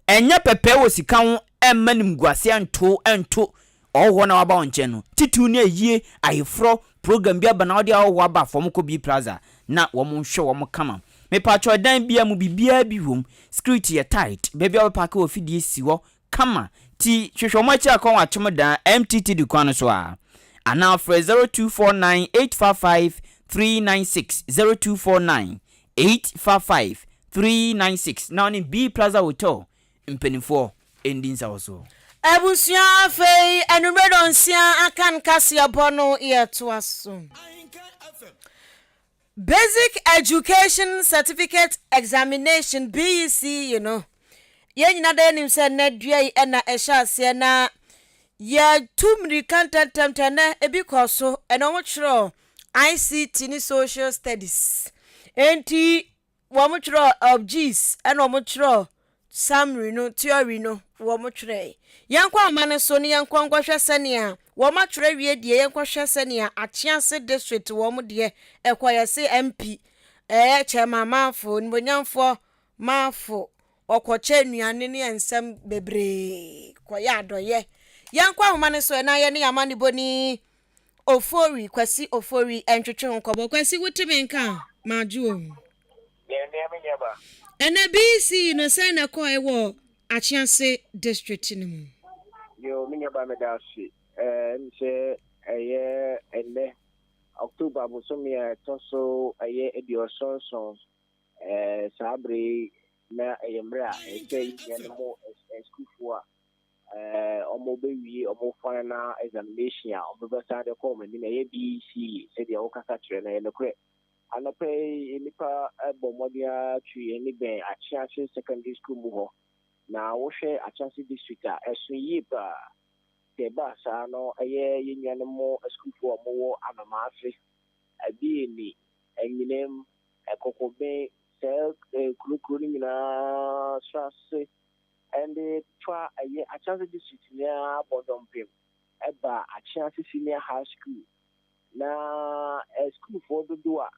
enya pepe wo sika ho emmanim guase ento owo na waba onche no titu ne yie ayefro program bia bana odi awo waba fom ko B Plaza na wo mo hwe wo mo kama me pacho dan bia mu bibia bi wom security tight baby awo park wo fidie siwo kama ti hwehwe mo achi akon wachom dan MTT di kwan so a ana for 0249 855 396 0249 855 396 now in B Plaza Hotel mpenifo endings also Ebusia fei enumero nsia Ahenkan Kasiebo no yeto aso Basic Education Certificate Examination BEC you know ye nyina da nim se na dua yi na ehya na ye tumri kantantamtana ebi koso eno mo chiro ICT ni social studies enti wo mo chiro obgs eno mo chiro summary no theory no wo mo chire yankwa amane so ne yankwa ngwahwe sane a wo matwere wie die yen kwhwe senia Achiase district wo mu de ekoye se MP chemamafo nbonyamfo mafo okoche nuane ne ensem bebre koya adoye yankwa homa ne so na ye ne yamane boni ofori kwasi ofori entwetwe nkobo kwasi wutime nka majuo ene BC no say na ko ewo Achiase district ni mu yo minya ba medasi nse ene October bosomia toso ediosonson sabre na yemra yenmo school omo bewie omo final examination a omo besa de come ni na BC se de okasa kire na yenokre anope nipa bomodia twi ni ben Achiase secondary school mu ho na wo hwe Achiase district a esu yipa de basa no yenyanmo school for omo anamase abi ni enyinem ekokobe sel kurukuru na strase and twa Achiase district near Bodompim eba Achiase senior high school na school for dodoa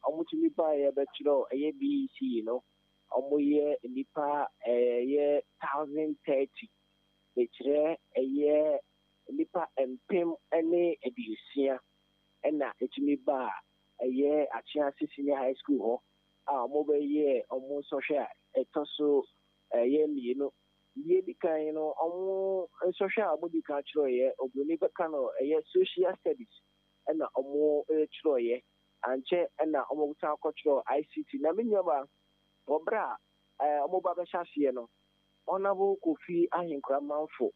omutumi ba ye betro BC no omoye nipa 1030 betire nipa empem ene edusia ena etumi ba Achiase senior high school ho omo be ye omo social etoso mieno ye dikan no omo social abodi ka chiro ye obuni be kano social studies ena omo chiro ye anche ena omo buta akọchiro ICT na menyaba obra omo ba be hyase no onabo Kofi Ahenkan manfo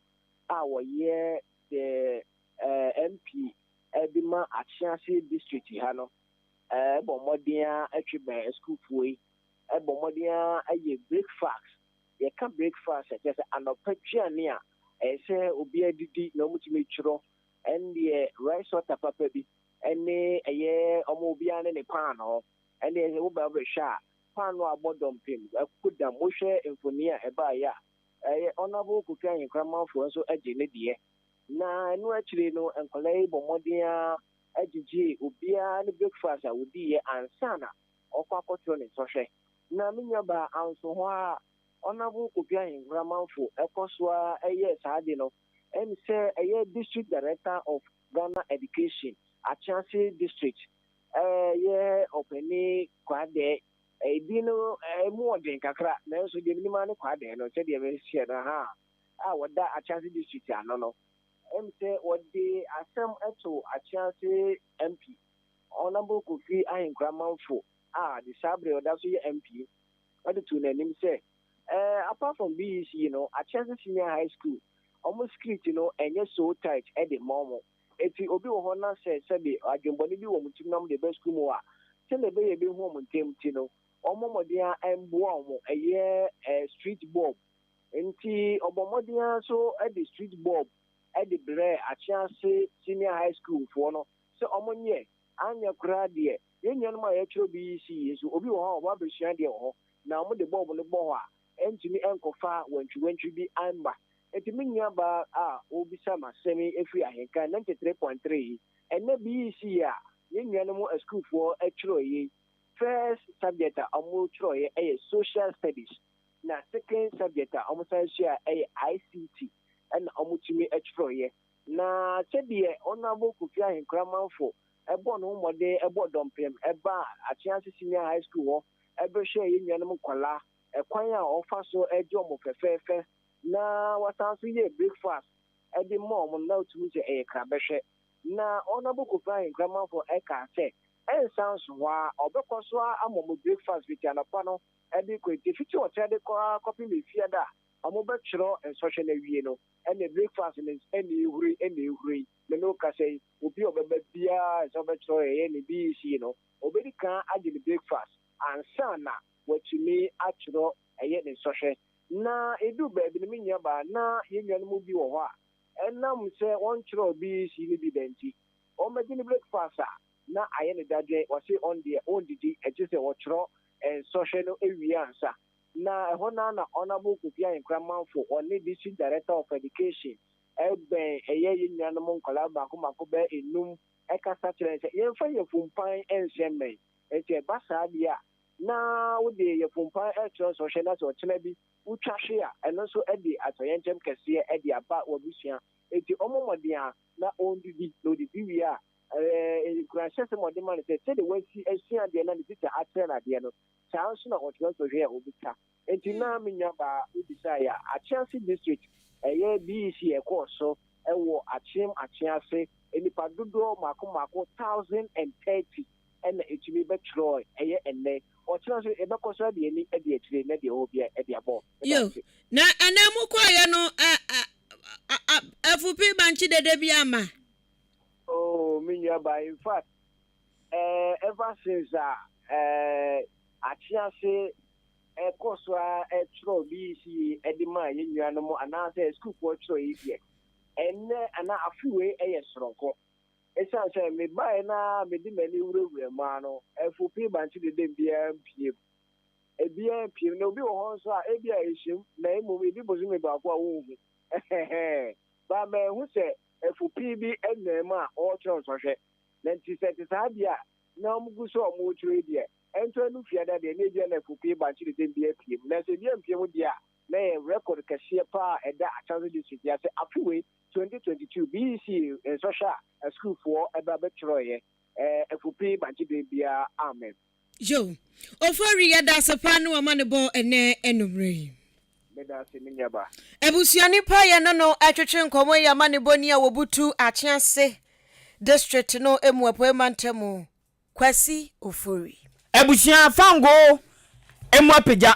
woye the MP edima Achiase district ha no bomodia atwebe school fuoi bomodia aye breakfast ye ka breakfast just anopaduane a say obi adidi na omutimi chiro and rice water papa bi ene omo obi ane ne pan ho ene wo ba sha pan no abodompim akuda mo hwe infonia eba ya honorable Kofi Ahenkan manfo so age ne de na enu akire no enkolai bomodia agigi obia ne breakfast a wodi ye ansana okwakoto ne sohwe na menyaba anso ho a honorable Kofi Ahenkan manfo ekosoa saade no em say district director of Ghana education Achiase district openi kwade edino mu odin kakra na so de minima ne kwade no se de be hie na ha wada Achiase district ano no em say wodi asem eto Achiase MP honorable Kofi Ahenkan manfo the sabre oda so ye MP wadi to nanim say apart from BEC Achiase senior high school almost script enye so tight at the moment eti obi wo ho na se be adwemboni bi wo mutim nam de best school mu a se le be ye be ho muntem ti no omomodia embo omo street bob enti obomodia so at the street bob at the bre Achiase senior high school for no so omonye anya kura de yenyan ma ye chiro BEC so obi wo ho wa be hia de ho na mo de bob no bo ho a entimi enkofa wantwi bi amba etiminya ba obisa masemi efi Ahenkan 93.3 ene BEC a yenyan mo school for achiro yi first subject amu chiro ye social studies na second subject amu science ICT and amu timi achiro ye na chedie onabo Kofi Ahenkan manfo ebo no mode ebo dompem eba Achiase senior high school ho ebe hwe yenyan mo kwala ekwan a ofa so ejo mo fefefe na watanso ye breakfast edi mom na otumi je krabehwe na honorable Kofi Ahenkan manfo eka se sounds wa obekoso amomo breakfast with anapa no edi kweti fiti o tede ko copy me fiada amo be chiro social na wie no ene breakfast ni ene huri me no ka sei obi obeba bia so be chiro ni BEC no obedi kan age ni breakfast ansana watumi achiro ni social na edu baby ni minya ba na yenyan mu bi wo ho a enam se won chiro BEC ni bi denti o magini breakfast na aye ne dadwe wase on the on didi eje se wo chiro social no ewia ansa na ɛhɔ na honorable Kofi Ankramanfo ɔne district director of education ɛbɛn ɛyɛ yɛ nuanom nkɔla baako bɛ enum ɛkasa kyerɛ sɛ yɛmfa yɛfumpan ɛnhyɛ mmɛn nti ɛba saa deɛ a na wode yɛfumpan ɛkyerɛ sɛ ɔhyɛ na sɛ ɔkyena bi wotwa hwe a ɛno nso ɛde atɔyɛnkyɛm kɛseɛ ɛde aba w'abusua nti ɔmɔmɔden a na ɔndidi na odidi wie a nkurahyɛ sɛ mɔden ma no sɛ sɛde wasi asua adeɛ na ne tita akyerɛ no adeɛ no saa nso na ɔkyerɛ sɛ ɔhwɛ a ɔbɛta nti na menya baa wobisa a Akyɛnse district ɛyɛ BEC ɛkɔɔ so ɛwɔ Akyɛnse nipa dodoɔ maako 1,030 ɛna etumi bɛtwerɛ ɛyɛ ɛnɛ ɔkyerɛ nso ɛbɛkɔ so de ani de akyire na deɛ ɔwɔ bia de abɔ yo na ana mu kɔɔyɛ no afupi banchi dede bi ama oh minya ba in fact ever since Akyɛnse ɛkɔ so ɛtwerɛ BEC ɛde ma yɛ nuanom anaasɛ school for twerɛ yi deɛ ɛnɛ ana afiwe ɛyɛ soronko ɛsan sɛ me bae na me di mani wurawura ma no afupi banchi dede bia mpiem ebia mpiem na obi wɔ hɔ nso a ebia ehyem na emu ebi bozu me baako a wo hu ba me hu sɛ afupi bi ɛnam a ɔkyerɛ nsɔhwɛ na nti sɛ te saa deɛ na ɔmugu so ɔmo kyerɛ deɛ ɛntɔ no fiada deɛ na ebia na afupi banchi dede bia mpiem na sɛ bia mpiem deɛ na yɛ record kɛseɛ paa ɛda Akyɛnse district ya sɛ afiwe 2022 BEC nsɔhwɛ a school for eba betroye afupi banchi de bia amen yo ofori ya da sepa no amane bo ene enumre me da se minya ba ebusuani pa ye no atwetwe nkomo ya amane bo ni a wobutu Akyɛnse district no emu apoemantemu Kwasi Ofori ebusuan fango emu apagya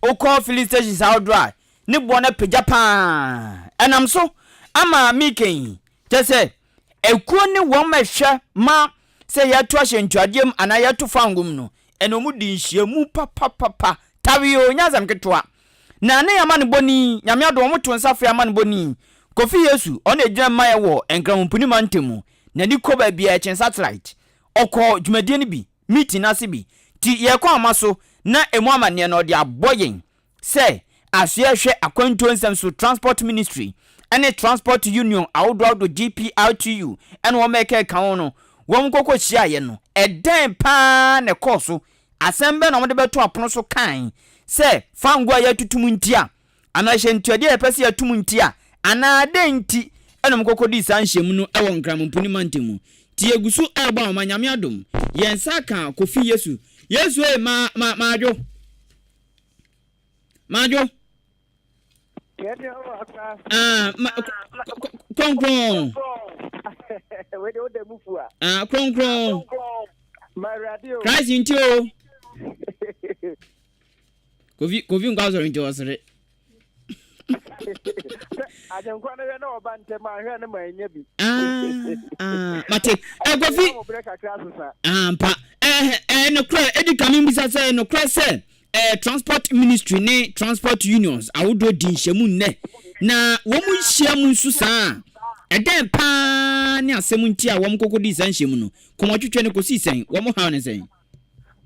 okọ filling station Saudra ne bo na pagya pa enam so ama miken tese ekuo ne wo mahwe ma se yato ahyentuadem ana yato fangum no eno mu di nhyiamu papa tawio nyazam ketwa na ne yama ne boni nyame ado mo to nsafo yama ne boni Kofi Yesu ona edwan maye wo enkrampuni mantemu na di ko ba bia chen satellite okọ dwumadie ne bi meeting na se bi ti ye kwa amaso na emu amane na odi aboyen se asua hwe akwantu nsem so transport ministry any transport union awdo GPRTU and wo make kan no wo mkoko chia ye no eden pa ne koso asembe na mo de beto apono so kan se fangwa ya tutum ntia ana hye ntuade ya pese ya tum ntia ana denti ena mkoko di san hyem no e wo nkrampuni mantemu ti egusu aba ma nyame adom yensa kan Kofi Yesu e majo Kronkron. We do the move. Kronkron. My radio. Christ into. Kofi ngwazo into wasere. Ajem kwa na no bante ma hwe na ma nya bi. Mate. Kofi. Pa. No kra edikami mbisa se no kra se transport ministry ne transport unions awudo di nhyiamu nne na wo mu nhyiamu nsu saa eden pa ne asem nti a wo mkokodi san nhyiamu no komotwetwe ne kosi sen wo mo ha ne sen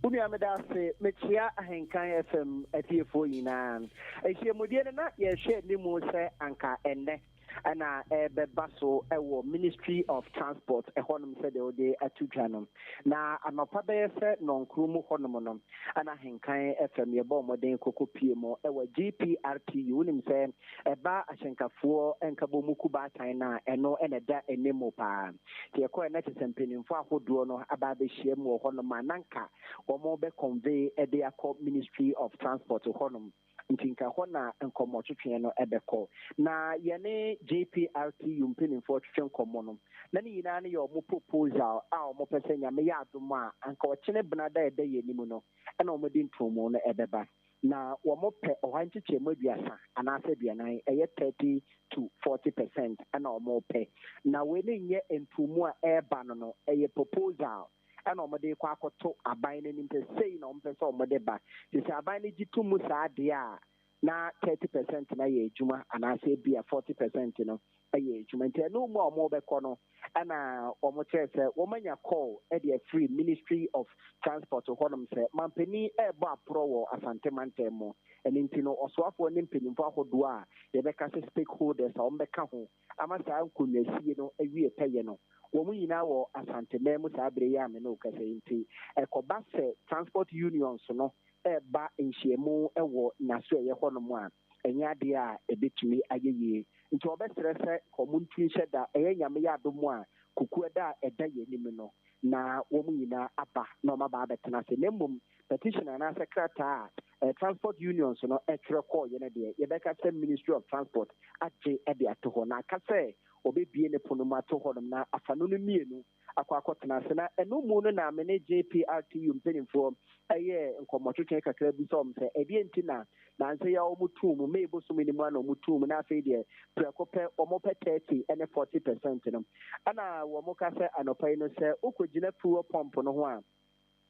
uni ameda se mechia Ahenkan FM atiefo nyina ehyiamudie na ye hwe ni mu se anka enne ana bebaso ewo Ministry of Transport ehonum se de ode atudwanom na anopa be se nonkrumu honum no ana Ahenkan FM ye bo moden kokopie mo ewo GPRTU nim se eba ahyenkafo enkabo mukuba tan na eno eneda enemo pa tie ko na tsempenimfo ahodo no aba be hyiam wo honum ananka wo mo be convey ede akọ Ministry of Transport honum ntinka hona nkomo twetwe no ebekọ na yene JPRTU mpinimfo twetwe nkomo no na ni nyina ne yo mo proposal a o mo pese nyame ya adom a anka o kene benada ede yenimu no na o mo di ntomo no ebeba na wo mo pe o hanchiche mo aduasa anase aduanan eye 30 to 40% na o mo pe na we ne nye ntomo a eba no eye proposal ana omode kwa akoto aban ne nimpe sei na ompe so omode ba ti se aban ne gitu mu saa de a na 30% na ye adwuma ana se bia 40% no ɛyɛ adwuma nti ɛno mu a ɔmo bɛkɔ no ɛna ɔmo kyerɛ sɛ wɔmanya call ɛde free Ministry of Transport hɔnom sɛ mampanin ɛɛbɔ aporɔ wɔ Asante mantam mu ɛno nti no ɔsoafoɔ ne mpanyimfo ahodoɔ a yɛbɛka sɛ stakeholders a wɔmbɛka ho ama saa nkonnwasie no awie pɛyɛ no wɔn nyinaa wɔ asanteman mu saa bere yi a me ne okasa yi nti ɛkɔba sɛ transport unions no ɛɛba nhyiamu ɛwɔ naso ɛyɛ hɔnom a ɛnyɛ adeɛ a ɛbɛtumi ayɛ yie nti wɔbɛsrɛ sɛ wɔn ntumi hyɛ da ɛyɛ nyame yɛ adom a kukuo da a ɛda yɛn anim no na wɔn nyinaa aba na wɔn aba abɛtena ase na mmom petition anaasɛ krataa a transport unions no ɛtwerɛ kɔɔ yɛn deɛ yɛbɛka sɛ Ministry of Transport agye ɛde ato hɔ na aka sɛ obebie ne pono mu ato hɔ na afa no mmienu akɔ akɔtena ase na ɛno mu no na me ne JPRTU mpanimfoɔ ɛyɛ nkɔmmɔtwetwe kakra bi sɛ ɔm sɛ ɛdeɛ nti na nansɛ yɛ ɔmo tum mu me bosom ne mu ana ɔmo tum na afei deɛ prɛko pɛ ɔmo pɛ 30 ɛne 40% no ana wɔn ka sɛ anɔpa yi no sɛ wokɔgyina fuel pump no ho a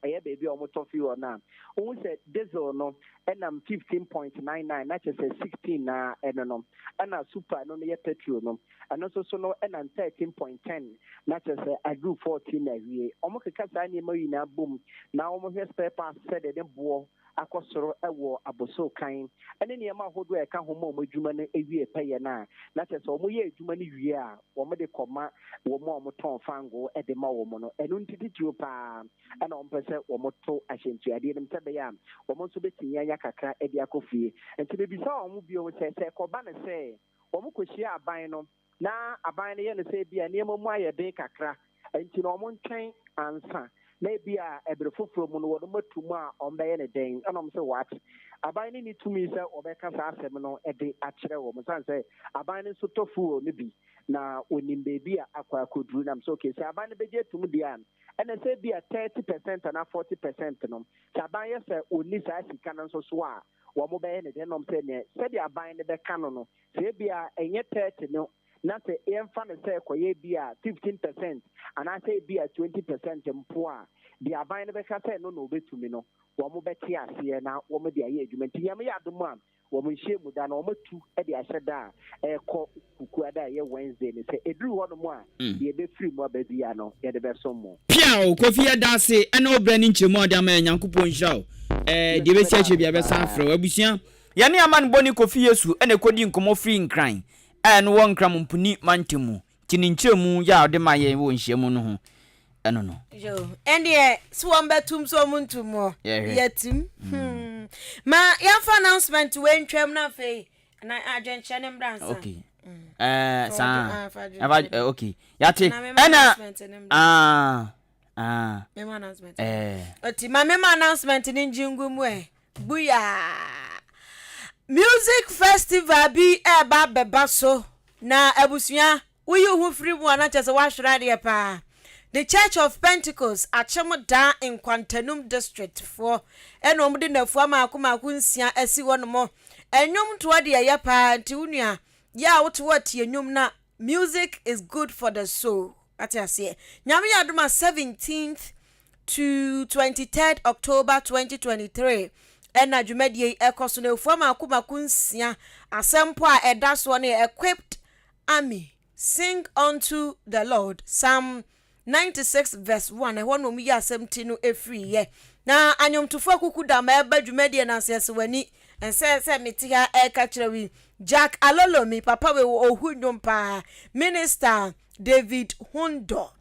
ɛyɛ baabi a wɔtɔ fuel no a wohu sɛ diesel no ɛnam 15.99 na kyerɛ sɛ 16 na ɛno no ɛna super no yɛ petrol no ɛno nso so no ɛnam 13.10 na kyerɛ sɛ agru 14 na awie wɔn keka saa nneɛma nyinaa bom na wɔn hwɛ spare parts sɛdeɛ ne boɔ akɔ soro ɛwɔ aboso kan ɛne nneɛma ahodoɔ a ɛka ho ma wɔn adwuma no awie pɛyɛ no a na kyerɛ sɛ wɔn yɛ adwuma no wie a wɔn de kɔma wɔn a wɔtɔn fango ɛde ma wɔn no ɛno ntitituo paa ɛna wɔn pɛ sɛ wɔn to ahyɛntuadeɛ no sɛ bɛyɛ a wɔn nso bɛtumi anya kakra ɛde akɔ fie nti bebisa wɔn bio sɛ kɔba ne sɛ wɔn kɔhyia aban no na aban no yɛ no sɛ bi a nneɛma mu ayɛ den kakra nti na wɔn ntwɛn ansa na ebi a ɛbere foforɔ mu no wɔn matu mu a ɔmbɛyɛ ne den ɛna ɔmo sɛ what aban ne tumi sɛ ɔbɛka saa asɛm no ɛde akyerɛ wɔn san sɛ aban ne nso tɔ fuel no bi na onim beebi a akɔ akɔduru nam so okay sɛ aban ne bɛgye tum deɛ a ɛna sɛ bi a 30% na 40% no sɛ aban yɛ sɛ onni saa sika no nso so a wɔn bɛyɛ ne den nom sɛ neɛ sɛdeɛ aban ne bɛka no sɛ ebi a ɛnyɛ 30 no na sɛ yɛmfa no sɛ kɔyɛ bi a 15% anaasɛ bi a 20% mpo a deɛ aban no bɛka sɛ no na obɛtumi no wɔn bɛte aseɛ na wɔn de ayɛ adwuma nti nyame yɛ adom a wɔn nhyia mu da na wɔn atu de ahyɛ da a ɛkɔ kukua da a ɛyɛ Wednesday no sɛ ɛduru hɔ nom a yɛbɛfiri mu aba bia no yɛde bɛsom mu pia o kofi ɛda ase ɛna obra ne nkyɛmu a ɔde ama Nyankopɔn nhyira o deɛ bɛsi akyɛ bia bɛsa afrɛ wo abusua yɛne ama no bɔne kofi Yesu ɛna ɛkɔdi nkɔmmɔ firi nkran ɛno wɔ nkram mpuni mantemu tini nkyɛmu ya ɔde ma yɛn wɔ nhyiamu no ho ɛno no yo ɛndeɛ so wɔn bɛtum so wɔn ntum hɔ yɛtum ma yɛmfa announcement wei ntwam na afei na adwenkyɛ ne mbransa okay okay yate ɛna memo announcement oti ma memo announcement ni njingu mu buya music festival bi eba beba so na abusua uyi hu free mu ana chese wa hwera de pa the Church of Pentecost Achemoda in Kwantanum district for eno mde nafu amaku nsia asi wono enwom to de ya pa nti unua ya woto watie enwom na music is good for the soul atiase nyame ya doma 17th to 23rd October 2023 ena dwumadie ekoso na nafu amaku nsia asempo a edaso na equipped army sing unto the Lord Psalm 96 verse 1 ehwo no mu ya asɛmti no efiri ye na anyomtofo akuku da ma eba dwumadie na asese wani ense meti ha eka kyerɛwi Jack Alolomi papa we ohunwom pa minister David Hundo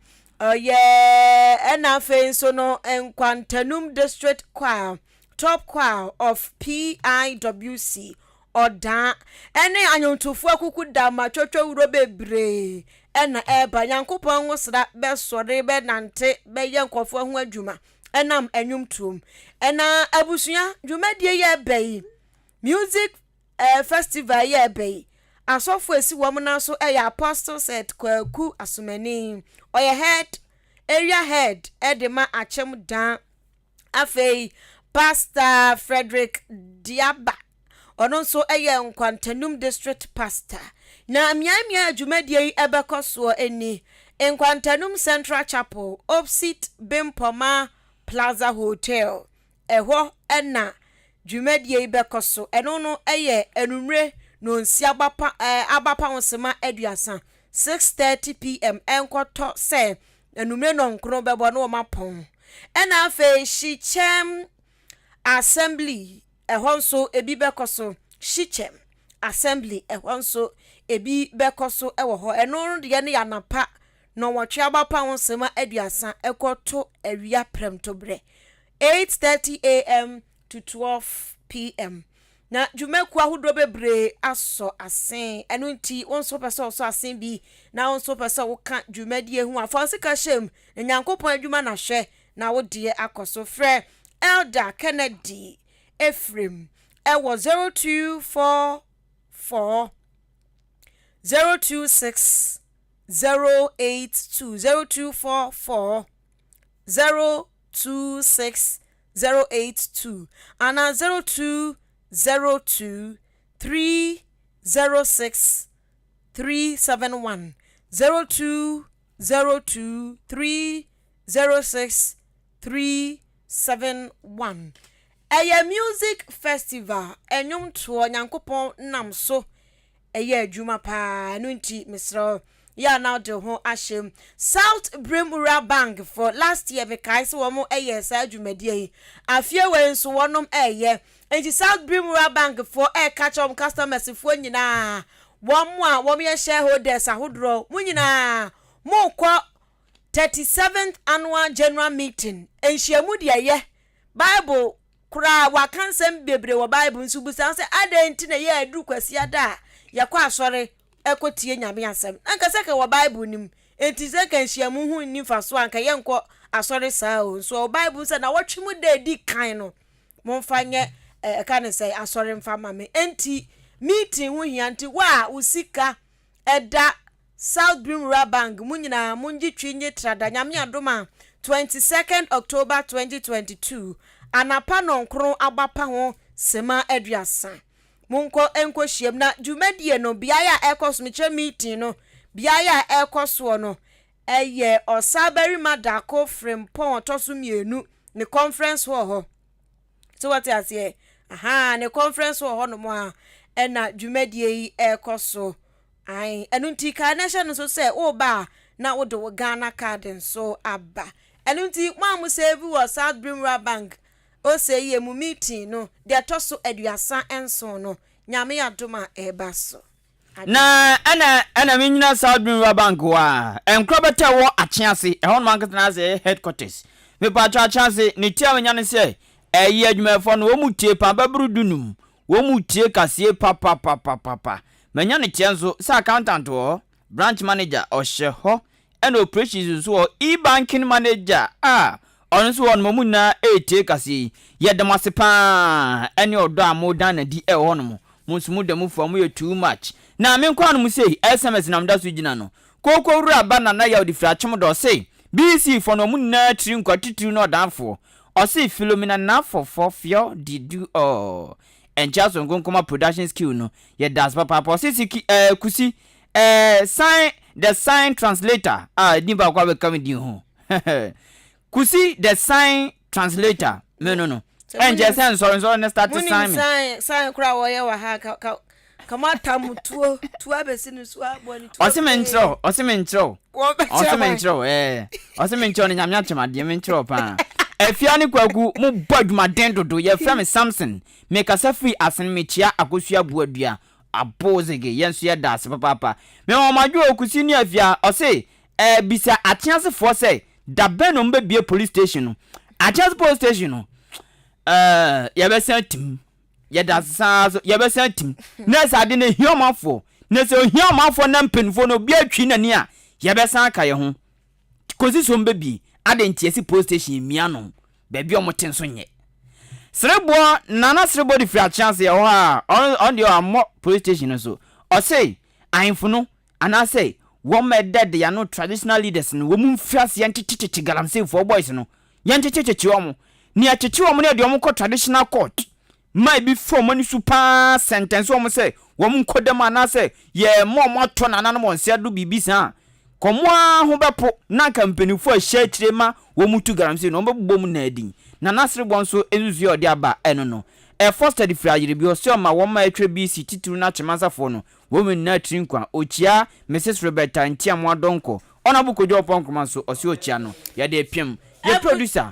ena fe so no Kwantanum district choir top choir of PIWC oda ene anyomtofo akuku da ma twotwo wuro bebre ena eba Nyankopɔn nwosra be sore be nante be ye nkofo ho adwuma enam enwumtum ena abusua dwumadie ye bai music festival ye bai asofo esi wom na so apostle said kwaku asomani oye head area head edema achem dan afei pastor Frederick Diaba ono so Kwantanum district pastor na miamia adwumadie ebekoso eni Kwantanum Central Chapel opposite Bimpoma Plaza Hotel ehwo ena dwumadie bekoso eno no enumre no nsi abapa wonsema aduasa 6:30 p.m. enkoto se enumre no nkro bebo no mapon ena afa Shichem assembly ehonso ebi bekoso Shichem assembly ehonso ebi bekoso ewo ho eno de ne yanapa no wotwe abapa wonsema aduasa ekoto awia premtobre 8:30 a.m. to 12 p.m. na jumeku ahodo bebre aso asen eno nti wonso pese oso asen bi na wonso pese wo ka jumedie hu afonse ka shem na nyankopon adwuma na hwe na wo de akoso frɛ Elder Kennedy Ephraim ewo 0244 026 082 0244 026 082 ana 0202 306 371 0202 306 371 Eye music festival enyum to nyankopon nam so eye adwuma pa no nti misro ya now de ho ashem South Brimura Bank for last year because womo eye sa adwumadie afie we nso wonom eye enti South Brimura Bank for catch up customers fo nyina womo a womo ye shareholders ahodro mu nyina mo kɔ 37th annual general meeting enhyiamu de ye Bible kura wakansem bebre wo Bible nso busa se adenti na ye adu kwasi ada yakɔ asɔre ekotie nyame asem anka sɛ ka wo Bible nim enti sɛ ka nhyiamu hu ni faso anka ye nkɔ asɔre saa o so Bible sɛ na wotwemu da di kan no momfa nye ka ne sɛ asɔre mfa mame enti meeting hu hianti wa usika eda South Brimura Bank munyina munji twinye trada nyame adoma 22nd October 2022 anapa no nkro abapa ho sema aduasa munko enko hiem na dwumadie no biaya ekos meche meeting no biaya ekoso no eye osaberi madako frempon toso mienu ne conference ho so what I say ne conference ho no mo a na dwumadie yi ekoso ai enu nti ka nation so say o ba na wo do Ghana card so aba enu nti mamu save wo South Brimura Bank o say ye mu meeting no de toso aduasa enso no nyame adoma ebaso na ana minyina South Brimura Bank wa enkrobeta wo achease ehon man ketana say headquarters me pa cha chance ni tia wanya ne say eye adwumafo no wo mutie pa baburu dunum wo mutie kasie papa manya ne tia nso say accountant wo branch manager o hye ho and operations so e-banking manager onso won mo na etie kasie ye demase pa ene odo amodan na di ehon mo dem for mo too much na me nkwa no mo say SMS na mda so gina no koko wura ba na ya odi frachem do say BC for no mo na tri nkwatitu no danfo o say Philomena na for fio did do and just on gonkoma production skill no ye das papa sisi kusi sign the sign translator ni ba kwa be come din ho kusi the sign translator no and just sorry na start to sign kura wo ye wa ha kama tamutuo tuwa besi no so aboni tuwa osimentro osimentro ni nyamya chemade mentro pa afia ni kwagu mu bodwumaden dodo ye frame Samson make us free asen mechia akosua buadua abozege yenso ye das papa me o madwo okusi ni afia o say bisa atiase fo say da beno mbebie police station no atiase police station no ye be sentim ye da saso ye be sentim na sa de ne hiomafo na se hiomafo na mpenfo no bia twi nani a ye be san ka ye ho kosi so mbebie adentiesi police station miano baby omoten so nye Srebo nana srebo di free chance ye ho a on the ammo police station so o say ahemfo no ana say wo meded ya no traditional leaders no wo mu mfiase yentete galamsey for boys no yentete omo ni atete omo na de omo ko traditional court mai bi for money super sentence omo say wo mu nkodam ana say ye mo to nana no monse adu bibisa komwa ho bepo na kampanifo ahia kirema wo mutu garamse no mbobom na adin na nasre bonso ezuzu odi aba eno no foster di fra yire bi o se o ma wo ma atwa BC tituru na chemasafo no wo me na trinkwa ochia Mrs Roberta Ntiamo Adonko ona bu kojo ponkoma so o se ochia no ya de piem ye producer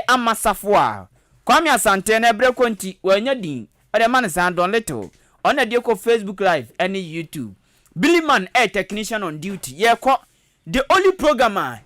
amasafo a Kwame Asante na ebre konti wanya din o de man san don little on the Facebook Live and YouTube. Billy Man, a technician on duty. Yeah, the only programmer